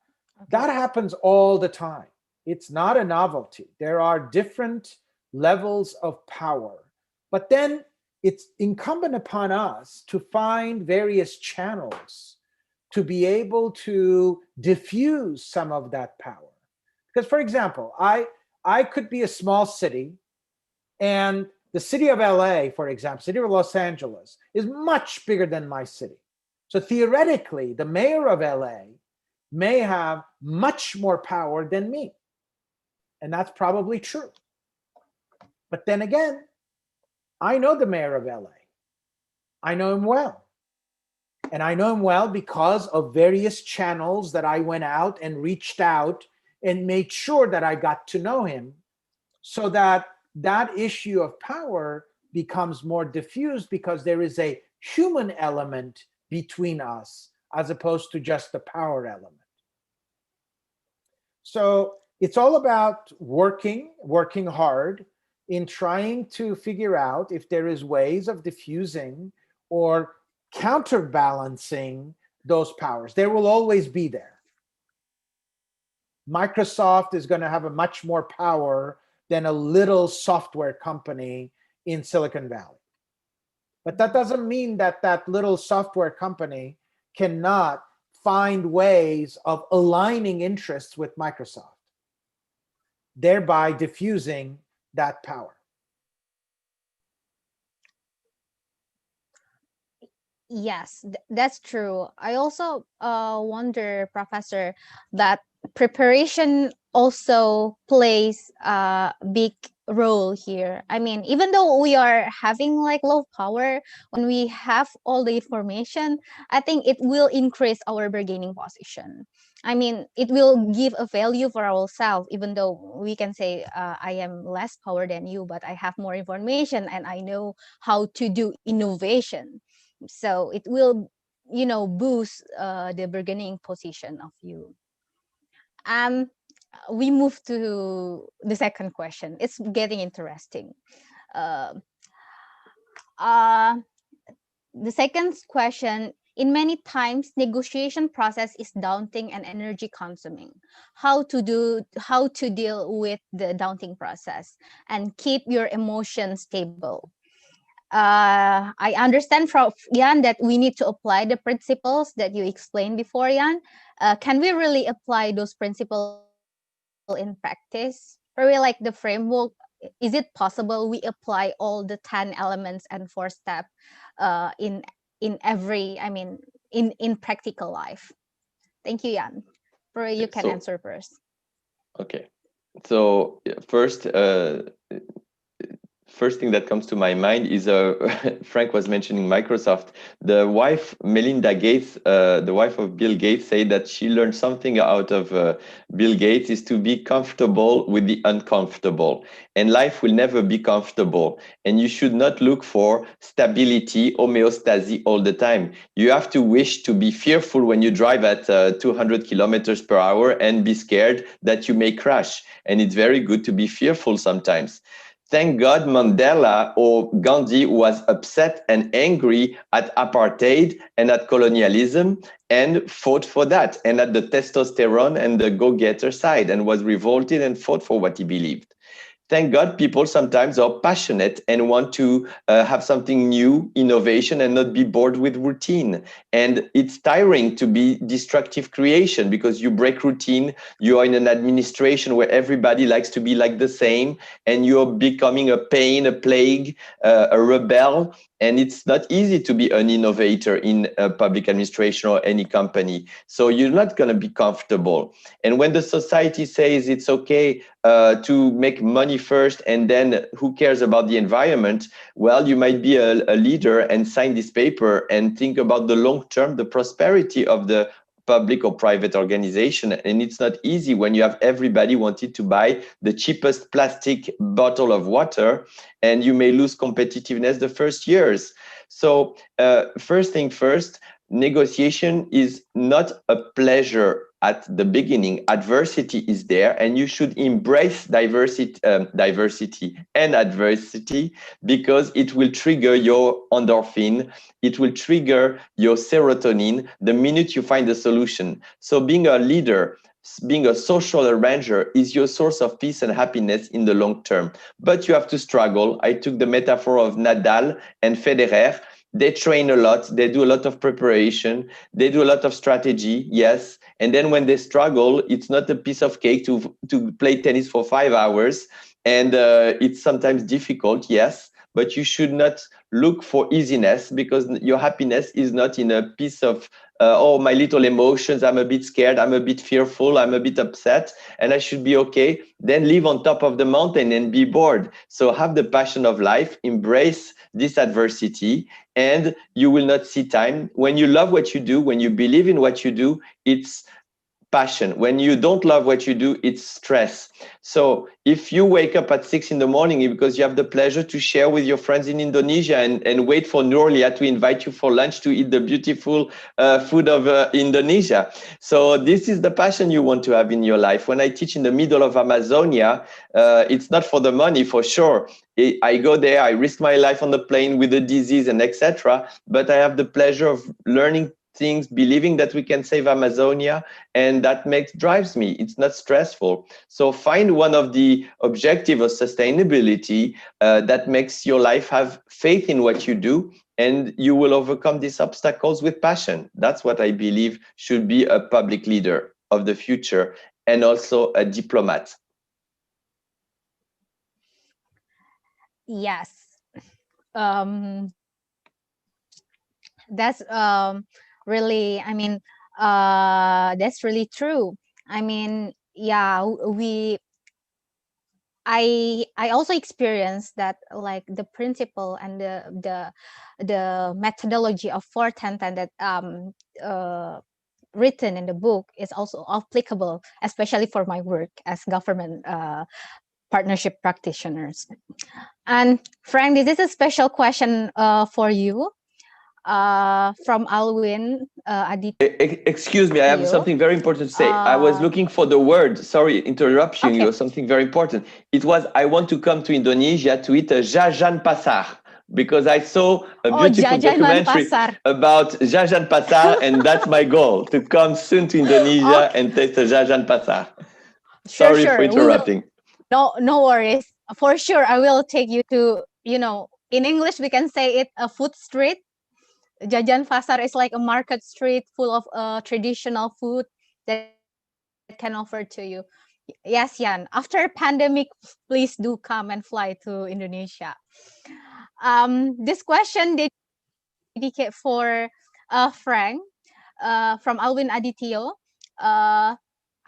that happens all the time. It's not a novelty. There are different levels of power, but then it's incumbent upon us to find various channels to be able to diffuse some of that power. Because, for example, I could be a small city, and the city of LA, for example, city of Los Angeles, is much bigger than my city. So theoretically, the mayor of LA may have much more power than me. And that's probably true. But then again, I know the mayor of LA. I know him well. And I know him well because of various channels that I went out and reached out and made sure that I got to know him, so that issue of power becomes more diffused because there is a human element between us as opposed to just the power element. So it's all about working hard in trying to figure out if there is ways of diffusing or counterbalancing those powers. There will always be there. Microsoft is going to have a much more power than a little software company in Silicon Valley. But that doesn't mean that that little software company cannot find ways of aligning interests with Microsoft, thereby diffusing that power. Yes, that's true. I also wonder, Professor, that preparation also plays a big role here. I mean, even though we are having like low power, when we have all the information, I think it will increase our bargaining position. I mean, it will give a value for ourselves, even though we can say, I am less power than you, but I have more information and I know how to do innovation. So it will, boost the bargaining position of you. We move to the second question. It's getting interesting. Uh, the second question, in many times, negotiation process is daunting and energy consuming. How to deal with the daunting process and keep your emotions stable? I understand from Jan that we need to apply the principles that you explained before, Jan. Can we really apply those principles in practice? Really, like the framework, is it possible we apply all the 10 elements and 4 steps in every, I mean, in practical life? Thank you, Jan. You can answer first. Okay. So first thing that comes to my mind is Frank was mentioning Microsoft. The wife, Melinda Gates, the wife of Bill Gates, said that she learned something out of Bill Gates is to be comfortable with the uncomfortable. And life will never be comfortable. And you should not look for stability, homeostasis all the time. You have to wish to be fearful when you drive at 200 kilometers per hour and be scared that you may crash. And it's very good to be fearful sometimes. Thank God Mandela or Gandhi was upset and angry at apartheid and at colonialism and fought for that and at the testosterone and the go-getter side and was revolted and fought for what he believed. Thank God people sometimes are passionate and want to have something new, innovation, and not be bored with routine. And it's tiring to be destructive creation because you break routine. You are in an administration where everybody likes to be like the same, and you're becoming a pain, a plague, a rebel. And it's not easy to be an innovator in a public administration or any company. So you're not going to be comfortable. And when the society says it's okay to make money first and then who cares about the environment, well, you might be a leader and sign this paper and think about the long term, the prosperity of the public or private organization. And it's not easy when you have everybody wanting to buy the cheapest plastic bottle of water, and you may lose competitiveness the first years. So first thing first, negotiation is not a pleasure at the beginning. Adversity is there, and you should embrace diversity and adversity, because it will trigger your endorphin, it will trigger your serotonin the minute you find a solution. So being a leader, being a social arranger is your source of peace and happiness in the long term. But you have to struggle. I took the metaphor of Nadal and Federer. They train a lot, they do a lot of preparation, they do a lot of strategy, yes. And then when they struggle, it's not a piece of cake to play tennis for 5 hours. And it's sometimes difficult, yes. But you should not look for easiness, because your happiness is not in a piece of, oh, my little emotions, I'm a bit scared, I'm a bit fearful, I'm a bit upset, and I should be okay. Then live on top of the mountain and be bored. So have the passion of life, embrace this adversity, and you will not see time. When you love what you do, when you believe in what you do, it's passion. When you don't love what you do, it's stress. So if you wake up at 6 in the morning because you have the pleasure to share with your friends in Indonesia and wait for Nurlia to invite you for lunch to eat the beautiful food of Indonesia. So this is the passion you want to have in your life. When I teach in the middle of Amazonia, it's not for the money, for sure. I go there, I risk my life on the plane with the disease and etc. But I have the pleasure of learning things, believing that we can save Amazonia, and that drives me. It's not stressful. So find one of the objectives of sustainability that makes your life have faith in what you do, and you will overcome these obstacles with passion. That's what I believe should be a public leader of the future, and also a diplomat. Yes. That's really, I mean, that's really true. I mean, yeah, I also experienced that, like the principle and the methodology of 4-10-10 that written in the book is also applicable, especially for my work as government partnership practitioners. And Frank, this is a special question for you. From Alwin Excuse me, I have something very important to say. I was looking for the word. Sorry, interruption you. Something very important. It was, I want to come to Indonesia to eat a jajan pasar, because I saw a beautiful documentary about jajan pasar, and that's my goal, to come soon to Indonesia and taste a jajan pasar. Sorry for interrupting. No worries. For sure, I will take you to, in English, we can say it a food street. Jajan pasar is like a market street full of traditional food that can offer to you. Yes, Jan. After pandemic, please do come and fly to Indonesia. This question dedicate for Frank from Alvin Adityo. Uh,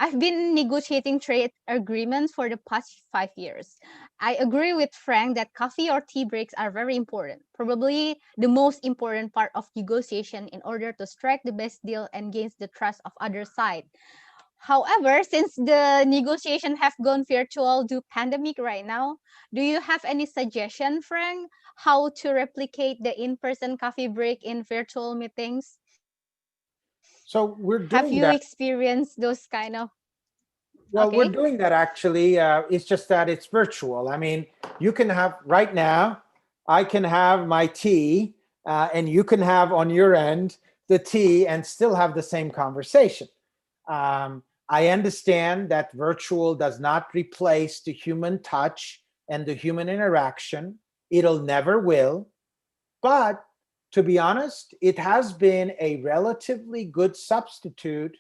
I've been negotiating trade agreements for the past 5 years. I agree with Frank that coffee or tea breaks are very important, probably the most important part of negotiation in order to strike the best deal and gain the trust of other side. However, since the negotiation have gone virtual due pandemic right now, do you have any suggestion, Frank, how to replicate the in-person coffee break in virtual meetings? So we're Have you doing that. experienced those kind of? Well, Okay. we're doing that actually. It's just that it's virtual. I mean, you can have right now, I can have my tea and you can have on your end the tea and still have the same conversation. I understand that virtual does not replace the human touch and the human interaction. It'll never will. But to be honest, it has been a relatively good substitute.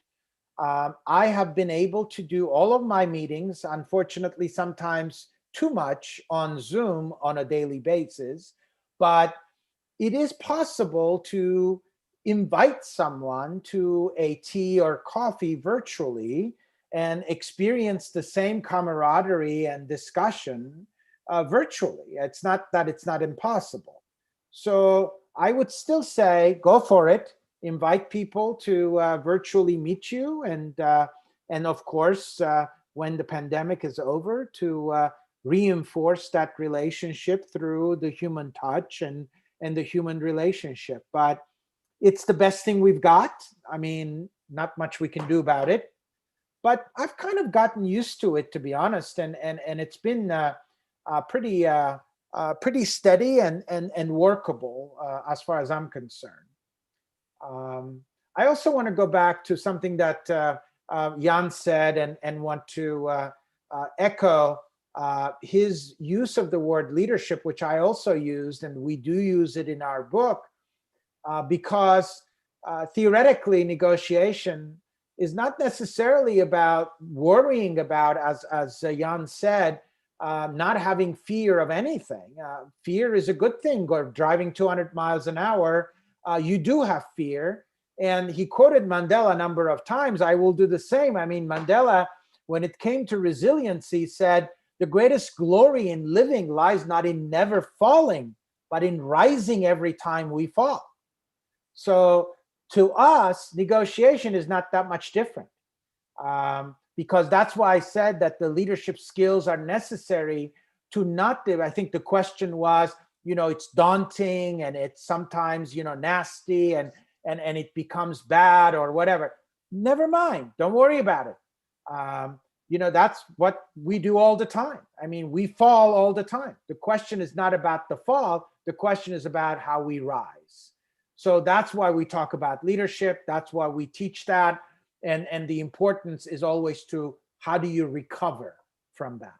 I have been able to do all of my meetings, unfortunately, sometimes too much on Zoom on a daily basis, but it is possible to invite someone to a tea or coffee virtually and experience the same camaraderie and discussion virtually. It's not that it's not impossible. So I would still say go for it. Invite people to virtually meet you, and of course, when the pandemic is over, to reinforce that relationship through the human touch and the human relationship. But it's the best thing we've got. I mean, not much we can do about it. But I've kind of gotten used to it, to be honest, and it's been pretty steady and workable as far as I'm concerned. I also want to go back to something that Jan said and want to echo his use of the word leadership, which I also used, and we do use it in our book, because theoretically negotiation is not necessarily about worrying about, as Jan said, not having fear of anything. Fear is a good thing. Or driving 200 miles an hour, you do have fear. And he quoted Mandela a number of times. I will do the same. I mean, Mandela, when it came to resiliency, said, the greatest glory in living lies not in never falling, but in rising every time we fall. So to us, negotiation is not that much different. Because that's why I said that the leadership skills are necessary to not do. I think the question was, it's daunting and it's sometimes, nasty and it becomes bad or whatever. Never mind. Don't worry about it. That's what we do all the time. I mean, we fall all the time. The question is not about the fall. The question is about how we rise. So that's why we talk about leadership. That's why we teach that. And the importance is always to how do you recover from that?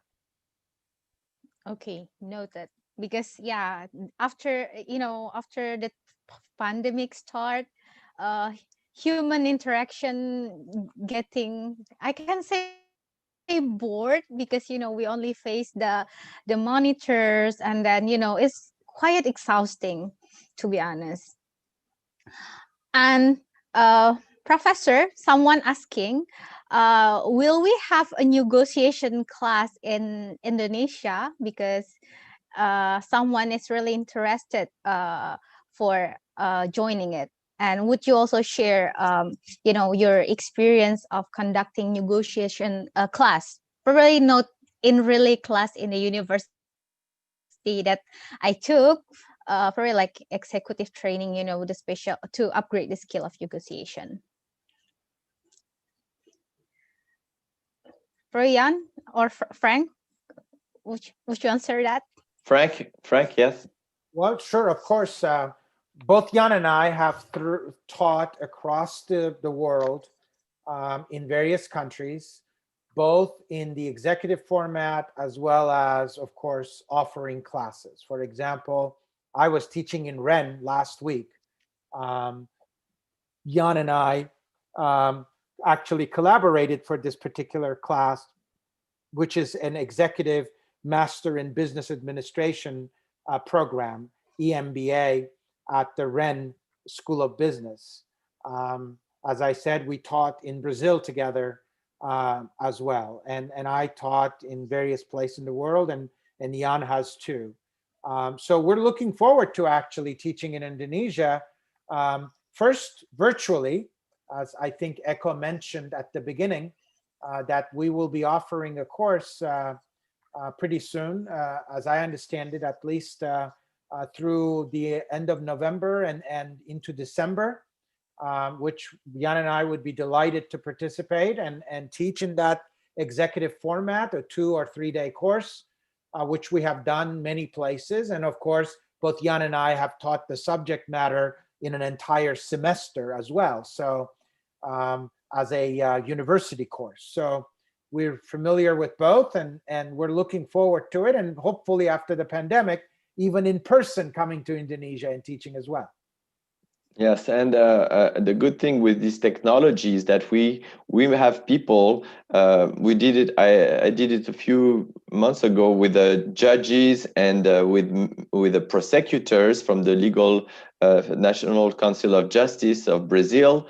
Okay, noted. Because after the pandemic start, human interaction getting, I can say, bored, because we only face the monitors, and then it's quite exhausting, to be honest. And Professor, someone asking, will we have a negotiation class in Indonesia? Because someone is really interested for joining it. And would you also share, your experience of conducting negotiation class? Probably not in really class in the university that I took, probably like executive training, the special to upgrade the skill of negotiation. Brian or Frank, would you answer that? Frank, yes. Well, sure, of course. Both Jan and I have taught across the world in various countries, both in the executive format as well as, of course, offering classes. For example, I was teaching in Rennes last week. Jan and I actually collaborated for this particular class, which is an executive master in business administration program, EMBA, at the Rennes School of Business. As I said, we taught in Brazil together as well. And I taught in various places in the world, and Jan has too. So we're looking forward to actually teaching in Indonesia, first virtually, as I think Eko mentioned at the beginning, that we will be offering a course pretty soon, as I understand it, at least through the end of November and into December, which Jan and I would be delighted to participate and teach in that executive format, a 2 or 3 day course, which we have done many places. And of course, both Jan and I have taught the subject matter in an entire semester as well. So as a university course. So we're familiar with both, and we're looking forward to it. And hopefully after the pandemic, even in person coming to Indonesia and teaching as well. Yes, and the good thing with this technology is that we have people. We did it. I did it a few months ago with the judges and with the prosecutors from the legal National Council of Justice of Brazil.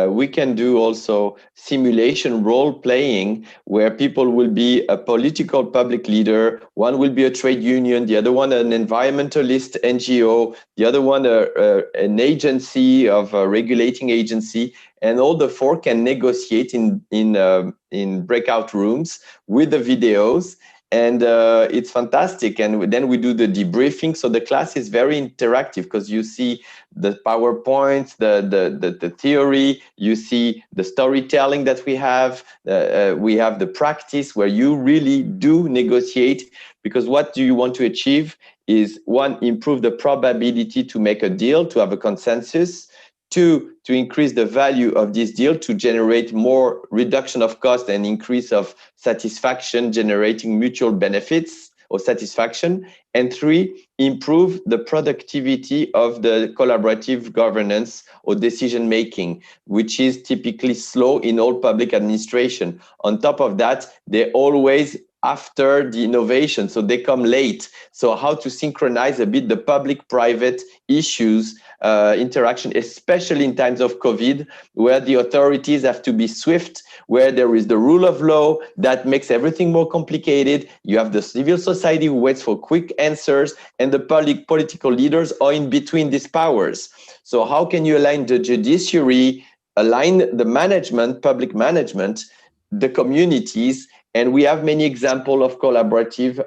We can do also simulation role playing where people will be a political public leader. One will be a trade union, the other one an environmentalist NGO, the other one an agency of a regulating agency, and all the four can negotiate in breakout rooms with the videos. And it's fantastic. And then we do the debriefing. So the class is very interactive because you see the PowerPoints, the theory, you see the storytelling that we have the practice where you really do negotiate, because what do you want to achieve is, one, improve the probability to make a deal, to have a consensus. Two, to increase the value of this deal to generate more reduction of cost and increase of satisfaction, generating mutual benefits or satisfaction. And three, improve the productivity of the collaborative governance or decision making, which is typically slow in all public administration. On top of that, they always after the innovation, so they come late. So how to synchronize a bit the public-private issues interaction, especially in times of COVID, where the authorities have to be swift, where there is the rule of law that makes everything more complicated. You have the civil society who waits for quick answers, and the political leaders are in between these powers. So how can you align the judiciary, align the management, public management, the communities? And we have many examples of collaborative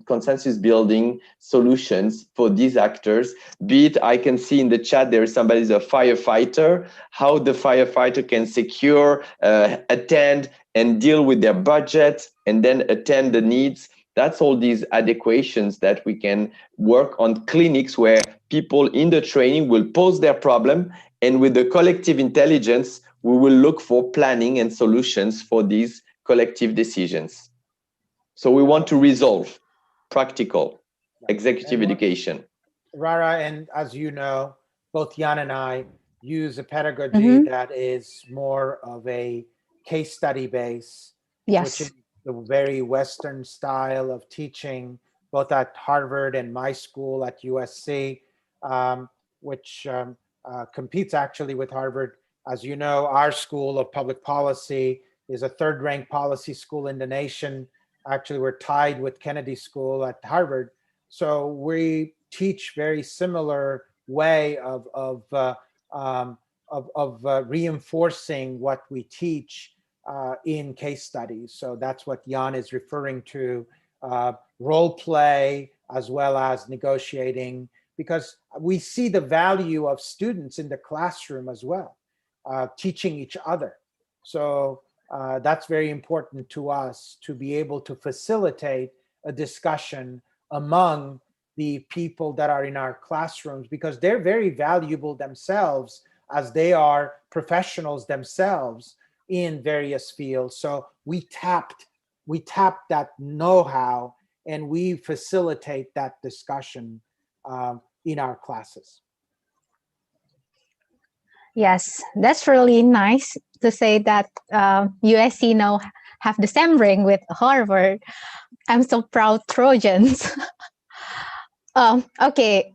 consensus building solutions for these actors. Be it, I can see in the chat, there is somebody who's a firefighter, how the firefighter can secure, attend and deal with their budget and then attend the needs. That's all these adequations that we can work on clinics where people in the training will pose their problem, and with the collective intelligence, we will look for planning and solutions for these collective decisions. So we want to resolve practical executive education. Rara, and as you know, both Jan and I use a pedagogy that is more of a case study base, which is the very Western style of teaching, both at Harvard and my school at USC, which competes actually with Harvard. As you know, our School of Public Policy is a third-ranked policy school in the nation. Actually, we're tied with Kennedy School at Harvard. So we teach very similar way of reinforcing what we teach in case studies. So that's what Jan is referring to, role play as well as negotiating, because we see the value of students in the classroom as well, teaching each other. So that's very important to us, to be able to facilitate a discussion among the people that are in our classrooms, because they're very valuable themselves as they are professionals themselves in various fields. So we tapped that know-how and we facilitate that discussion in our classes. Yes, that's really nice to say that USC now have the same ring with Harvard. I'm so proud Trojans. Okay,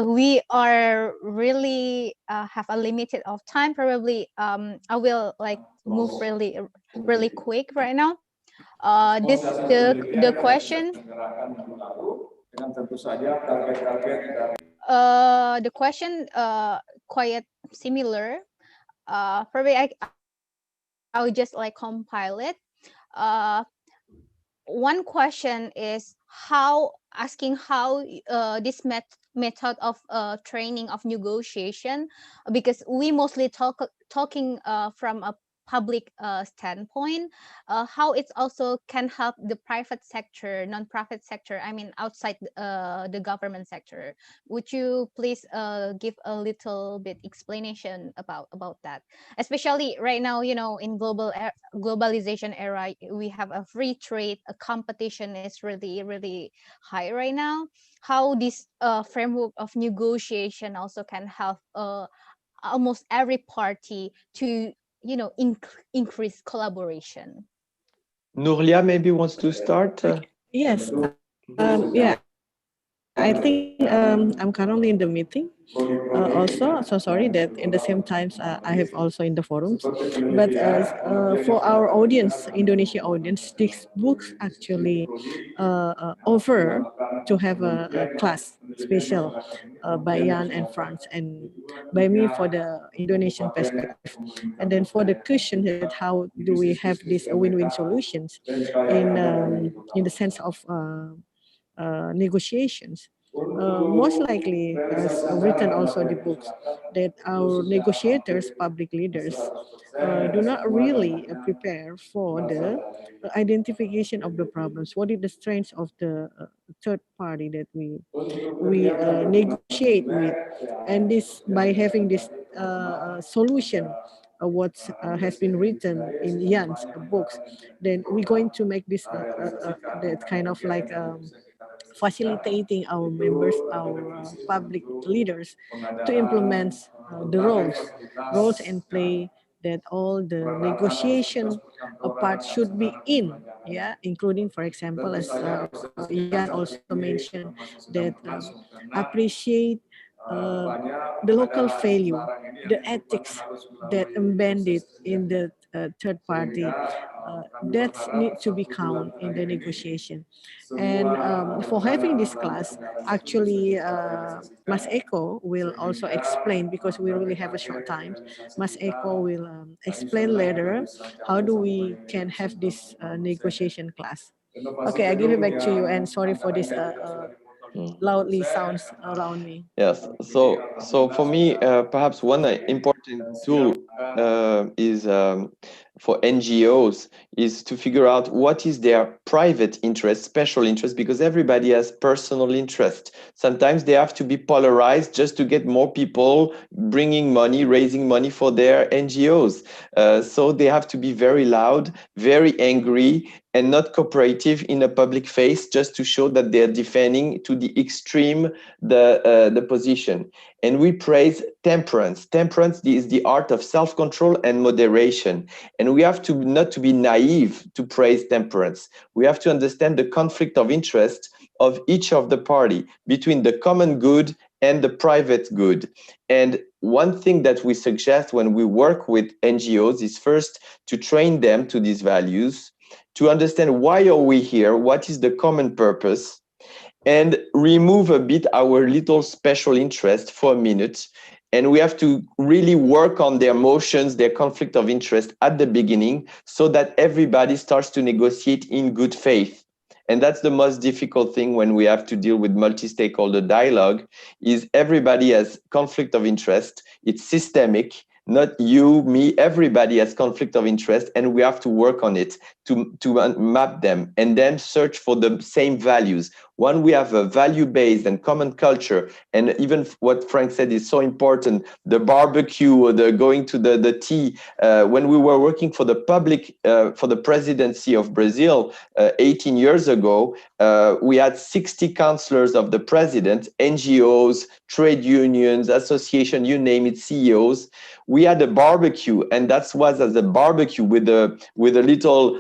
we are really have a limited of time. Probably, I will like move really quick right now. The question. The question quite similar. Probably I'll just like compile it. One question is asking how this method of training of negotiation, because we mostly talking from a public standpoint, how it also can help the private sector, non-profit sector, I mean outside the government sector. Would you please give a little bit explanation about that, especially right now, you know, in globalization era, we have a free trade, a competition is really high right now. How this framework of negotiation also can help almost every party to, you know, increase collaboration. Nurlia maybe wants to start. Yes. Yeah. I think I'm currently in the meeting also. So sorry that in the same times I have also in the forums. But for our audience, Indonesia audience, these books actually offer to have a class special by Jan and Franz and by me for the Indonesian perspective. And then for the question that how do we have these win-win solutions in the sense of negotiations. Most likely, as written also in the books, that our negotiators, public leaders, do not really prepare for the identification of the problems. What is the strengths of the third party that we negotiate with, and this by having this solution. What has been written in Jan's books, then we're going to make this that kind of like facilitating our members, our public leaders to implement the roles and play that all the negotiation part should be in, yeah, including, for example, as Jan also mentioned, that appreciate the local value, the ethics that embedded in the third party, that needs to be counted in the negotiation. And for having this class, actually, Mas Eko will also explain, because we really have a short time. Mas Eko will explain later how do we can have this negotiation class. Okay, I give it back to you, and sorry for this loudly sounds around me. Yes. So for me, perhaps one important tool is for NGOs is to figure out what is their private interest, special interest, because everybody has personal interest. Sometimes they have to be polarized just to get more people bringing money, raising money for their NGOs. So they have to be very loud, very angry, and not cooperative in a public face, just to show that they are defending to the extreme the position. And we praise temperance. Temperance is the art of self-control and moderation. And we have to not to be naive to praise temperance. We have to understand the conflict of interest of each of the party between the common good and the private good. And one thing that we suggest when we work with NGOs is first to train them to these values, to understand why are we here, what is the common purpose, and remove a bit our little special interest for a minute. And we have to really work on their emotions, their conflict of interest at the beginning, so that everybody starts to negotiate in good faith. And that's the most difficult thing when we have to deal with multi-stakeholder dialogue, is everybody has conflict of interest. It's systemic, not you, me, everybody has conflict of interest, and we have to work on it to map them and then search for the same values. When we have a value-based and common culture, and even what Frank said is so important, the barbecue or the going to the tea. When we were working for the public, for the presidency of Brazil 18 years ago, we had 60 counselors of the president, NGOs, trade unions, association, you name it, CEOs. We had a barbecue, and that was as a barbecue with a little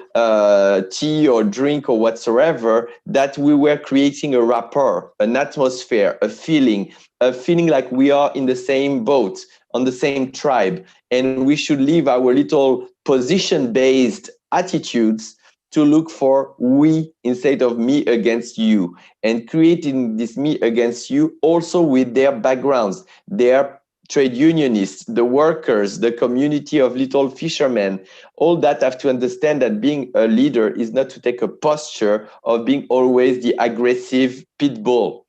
tea or drink or whatsoever, that we were creating a rapport, an atmosphere, a feeling like we are in the same boat, on the same tribe, and we should leave our little position-based attitudes to look for we instead of me against you, and creating this me against you also with their backgrounds, their trade unionists, the workers, the community of little fishermen. All that have to understand that being a leader is not to take a posture of being always the aggressive pit bull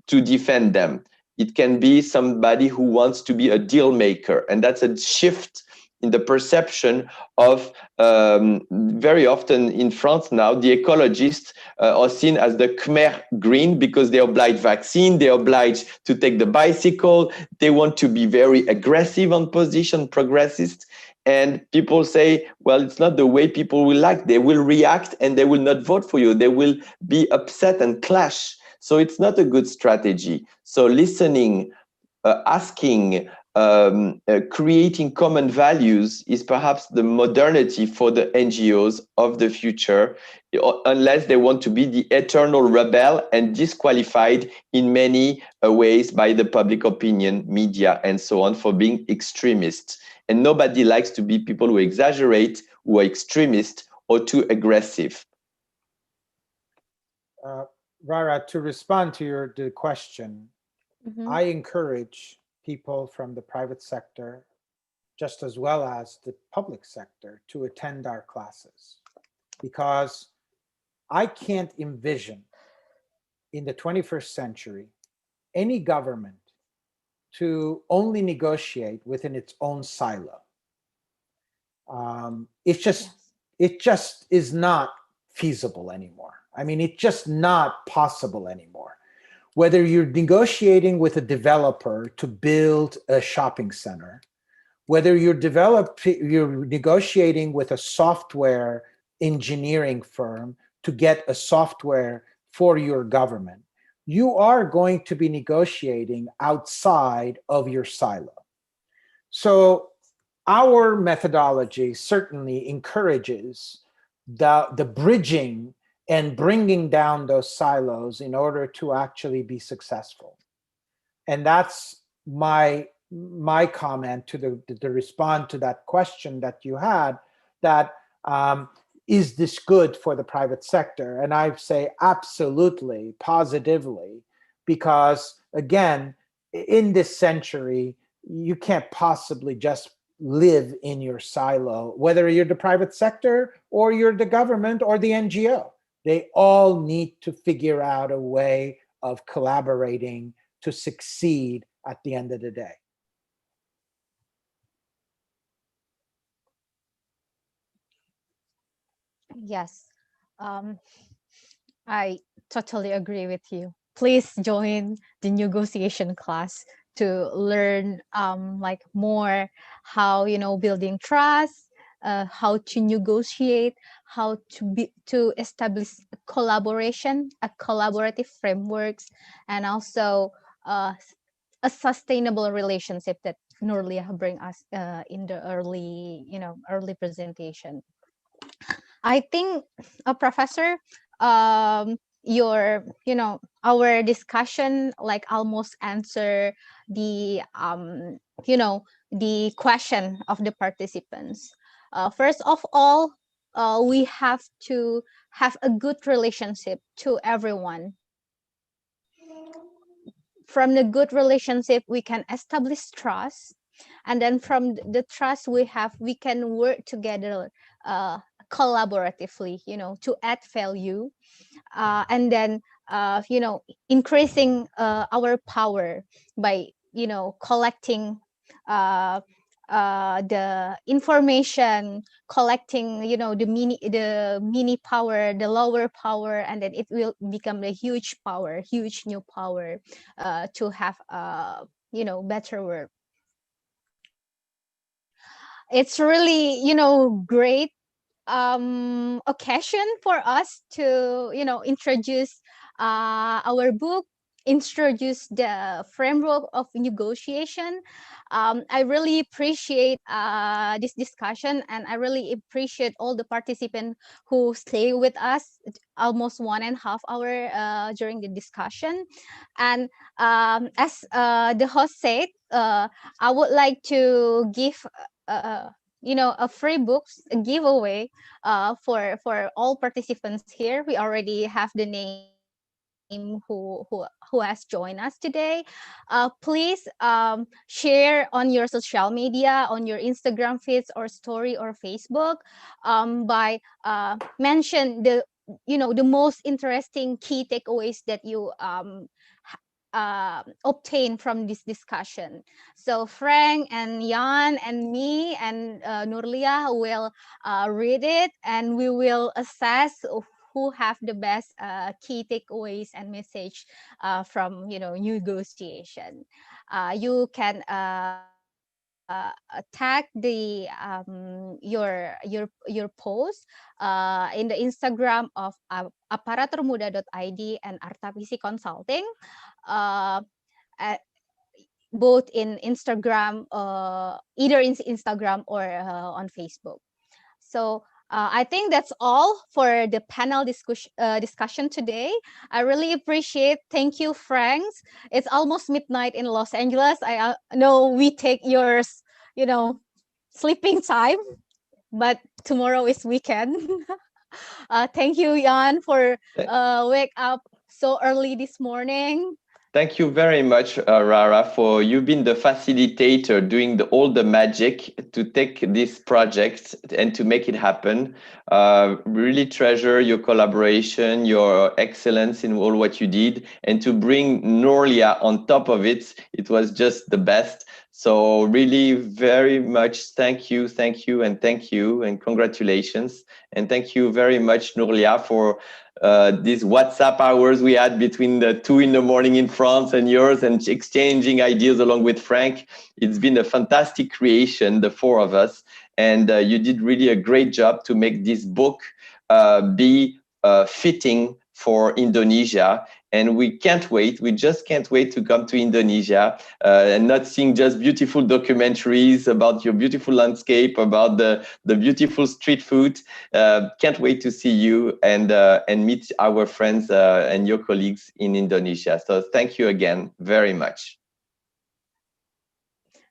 to defend them. It can be somebody who wants to be a deal maker, and that's a shift in the perception of very often in France now, the ecologists are seen as the Khmer green because they oblige vaccine, they oblige to take the bicycle, they want to be very aggressive on position, progressist. And people say, well, it's not the way people will like. They will react and they will not vote for you. They will be upset and clash. So it's not a good strategy. So listening, asking, creating common values is perhaps the modernity for the NGOs of the future, unless they want to be the eternal rebel and disqualified in many ways by the public opinion, media, and so on for being extremists. And nobody likes to be people who exaggerate, who are extremist or too aggressive. Rara, to respond to the question, I encourage people from the private sector, just as well as the public sector, to attend our classes, because I can't envision in the 21st century any government to only negotiate within its own silo. It just is not feasible anymore. I mean, it's just not possible anymore. Whether you're negotiating with a developer to build a shopping center, whether you're negotiating with a software engineering firm to get a software for your government, you are going to be negotiating outside of your silo. So our methodology certainly encourages the bridging and bringing down those silos in order to actually be successful. And that's my comment to the respond to that question that you had, that is this good for the private sector? And I say absolutely, positively, because again, in this century, you can't possibly just live in your silo, whether you're the private sector or you're the government or the NGO. They all need to figure out a way of collaborating to succeed at the end of the day. Yes, I totally agree with you. Please join the negotiation class to learn like more how, building trust, how to negotiate, how to establish collaboration, a collaborative frameworks, and also a sustainable relationship that Nurlia bring us in the early presentation. I think, Professor, our discussion like almost answer the the question of the participants. First of all, we have to have a good relationship to everyone. From the good relationship, we can establish trust, and then from the trust we can work together collaboratively, to add value, and then increasing our power by collecting the information collecting, the mini power, the lower power, and then it will become a huge power, huge new power to have better work. It's really great occasion for us to introduce our book, introduce the framework of negotiation. I really appreciate this discussion, and I really appreciate all the participants who stay with us almost 1.5 hours during the discussion. And as the host said, I would like to give a free books a giveaway for all participants here. We already have the name who has joined us today. Please share on your social media, on your Instagram feeds or story or Facebook, by mention the most interesting key takeaways that you obtain from this discussion. So Frank and Jan and me and Nurlia will read it, and we will assess who have the best key takeaways and message from negotiation. You can tag your post in the Instagram of aparaturmuda.id and Artavisi Consulting, uh, both in Instagram, either in Instagram or on Facebook. So I think that's all for the panel discussion today. I really appreciate. Thank you, Franks. It's almost midnight in Los Angeles. I know we take yours, sleeping time, but tomorrow is weekend. Thank you, Jan, for wake up so early this morning. Thank you very much, Rara, for you've been the facilitator doing all the magic to take this project and to make it happen. Really treasure your collaboration, your excellence in all what you did, and to bring Norlia on top of it, it was just the best. So really very much thank you, and congratulations. And thank you very much, Norlia, for these WhatsApp hours we had between the 2 a.m. in France and yours, and exchanging ideas along with Frank. It's been a fantastic creation, the four of us, and you did really a great job to make this book be fitting for Indonesia. And we just can't wait to come to Indonesia and not seeing just beautiful documentaries about your beautiful landscape, about the beautiful street food. Can't wait to see you and meet our friends and your colleagues in Indonesia. So thank you again very much.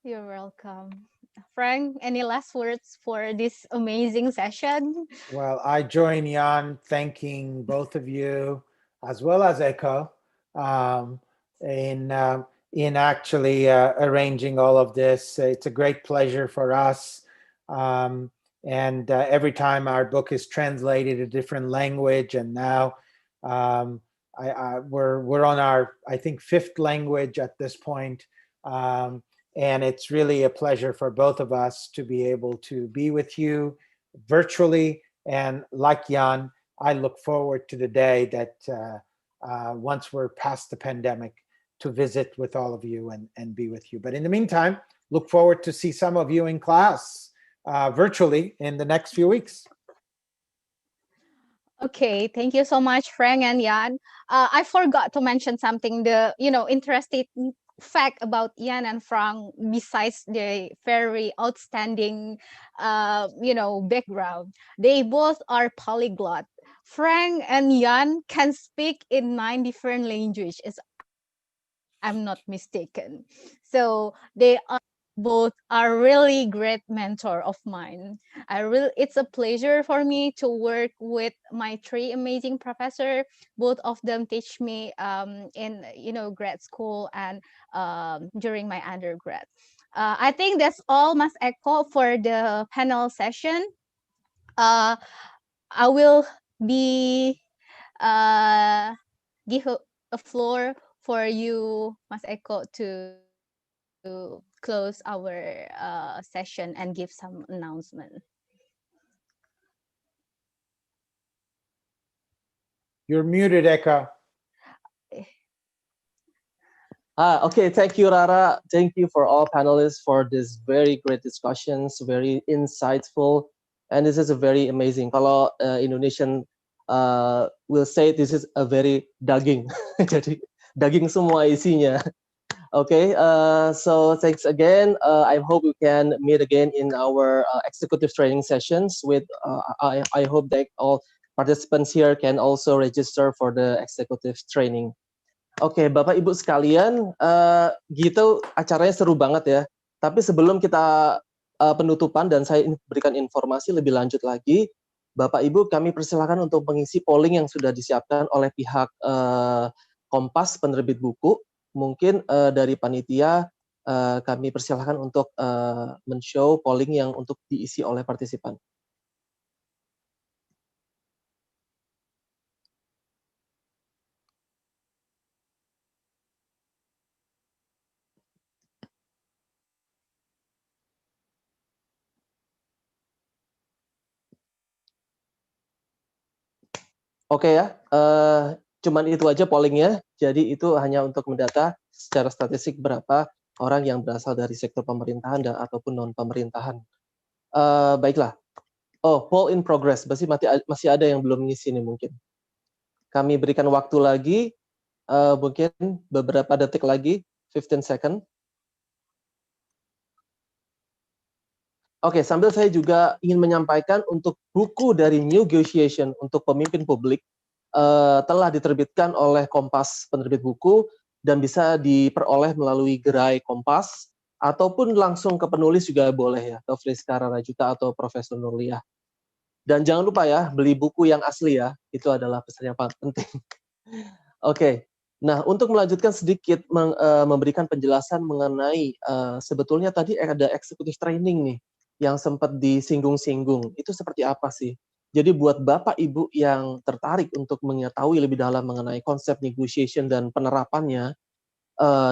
You're welcome. Frank, any last words for this amazing session? Well, I join Jan thanking both of you as well as Echo um, in actually arranging all of this. It's a great pleasure for us. And every time our book is translated a different language, and now we're on our, I think, 5th language at this point. And it's really a pleasure for both of us to be able to be with you virtually. And like Jan, I look forward to the day that once we're past the pandemic, to visit with all of you and be with you. But in the meantime, look forward to see some of you in class virtually in the next few weeks. Okay, thank you so much, Frank and Jan. I forgot to mention something, the interesting fact about Jan and Frank, besides the very outstanding background. They both are polyglot. Frank and Jan can speak in 9 different languages, I'm not mistaken. So they both are really great mentor of mine. It's a pleasure for me to work with my 3 amazing professor. Both of them teach me in grad school and during my undergrad. I think that's all, Mas Eko, for the panel session. I will be give a floor for you, Mas Eko, to close our session and give some announcement. You're muted, Eka. Okay, thank you, Rara. Thank you for all panelists for this very great discussions, very insightful, and this is a very amazing. Kalau Indonesian will say this is a very daging, jadi daging semua isinya. Okay, so thanks again. I hope we can meet again in our executive training sessions. With I hope that all participants here can also register for the executive training. Oke, Bapak Ibu sekalian, gitu acaranya seru banget ya. Tapi sebelum kita penutupan dan saya berikan informasi lebih lanjut lagi, Bapak Ibu kami persilakan untuk mengisi polling yang sudah disiapkan oleh pihak Kompas penerbit buku. Mungkin dari panitia kami persilakan untuk men-show polling yang untuk diisi oleh partisipan. Oke ya, cuman itu aja pollingnya. Jadi itu hanya untuk mendata secara statistik berapa orang yang berasal dari sektor pemerintahan dan ataupun non pemerintahan. Baiklah. Oh, poll in progress. Masih ada yang belum ngisi nih mungkin. Kami berikan waktu lagi, mungkin beberapa detik lagi, 15 second. Oke, sambil saya juga ingin menyampaikan untuk buku dari Newgotiation untuk pemimpin publik telah diterbitkan oleh Kompas penerbit buku dan bisa diperoleh melalui gerai Kompas ataupun langsung ke penulis juga boleh ya, atau Friska Rarajuta atau Profesor Nurliah. Dan jangan lupa ya, beli buku yang asli ya, itu adalah pesan yang paling penting. Oke. Nah, untuk melanjutkan sedikit memberikan penjelasan mengenai sebetulnya tadi ada executive training nih yang sempat disinggung-singgung. Itu seperti apa sih? Jadi buat Bapak Ibu yang tertarik untuk mengetahui lebih dalam mengenai konsep negotiation dan penerapannya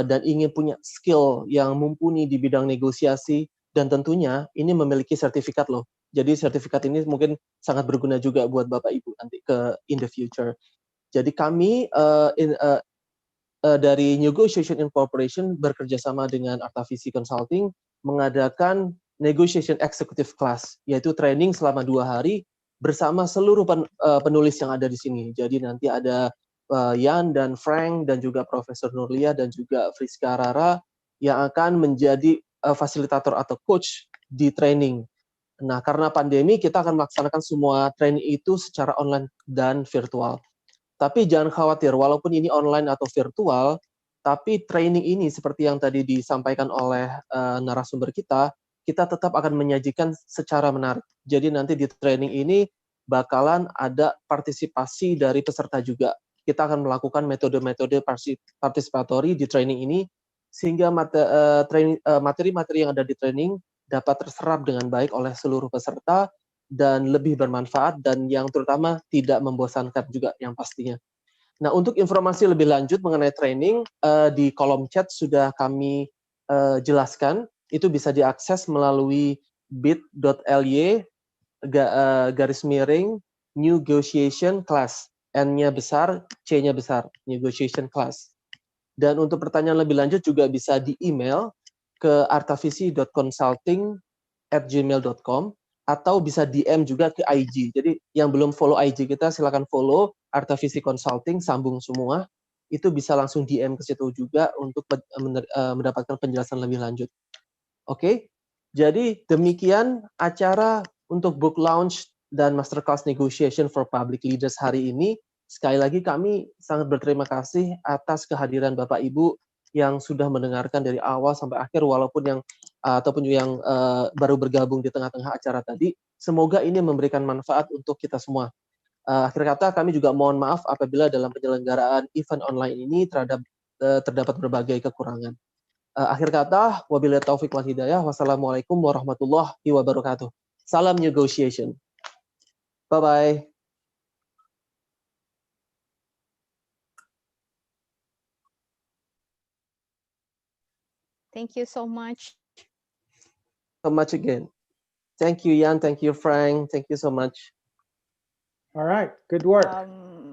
dan ingin punya skill yang mumpuni di bidang negosiasi dan tentunya ini memiliki sertifikat loh. Jadi sertifikat ini mungkin sangat berguna juga buat Bapak Ibu nanti in the future. Jadi kami dari Newgotiation Incorporation bekerja sama dengan Artavisi Consulting mengadakan Negotiation Executive Class, yaitu training selama 2 hari bersama seluruh penulis yang ada di sini. Jadi nanti ada Yan dan Frank dan juga Profesor Nurlia dan juga Friska Rara yang akan menjadi fasilitator atau coach di training. Nah, karena pandemi kita akan melaksanakan semua training itu secara online dan virtual. Tapi jangan khawatir, walaupun ini online atau virtual, tapi training ini seperti yang tadi disampaikan oleh narasumber kita tetap akan menyajikan secara menarik. Jadi nanti di training ini bakalan ada partisipasi dari peserta juga. Kita akan melakukan metode-metode partisipatori di training ini, sehingga materi-materi yang ada di training dapat terserap dengan baik oleh seluruh peserta, dan lebih bermanfaat dan yang terutama tidak membosankan juga yang pastinya. Nah, untuk informasi lebih lanjut mengenai training di kolom chat sudah kami jelaskan, itu bisa diakses melalui bit.ly Newgotiation Class, N-nya besar, C-nya besar, Newgotiation Class. Dan untuk pertanyaan lebih lanjut juga bisa di email ke artavisi.consulting@gmail.com atau bisa DM juga ke IG. Jadi yang belum follow IG kita silakan follow Artavisi Consulting, sambung semua. Itu bisa langsung DM ke situ juga untuk mendapatkan penjelasan lebih lanjut. Oke. Jadi demikian acara untuk book launch dan masterclass negotiation for public leaders hari ini. Sekali lagi kami sangat berterima kasih atas kehadiran Bapak Ibu yang sudah mendengarkan dari awal sampai akhir, walaupun yang ataupun yang baru bergabung di tengah-tengah acara tadi. Semoga ini memberikan manfaat untuk kita semua. Akhir kata kami juga mohon maaf apabila dalam penyelenggaraan event online ini terdapat berbagai kekurangan. Akhir kata, wabillahi taufiq wal hidayah. Wassalamualaikum warahmatullahi wabarakatuh. Salam negotiation. Bye-bye. Thank you so much. so much again. Thank you, Jan. Thank you, Frank. Thank you so much. All right, good work.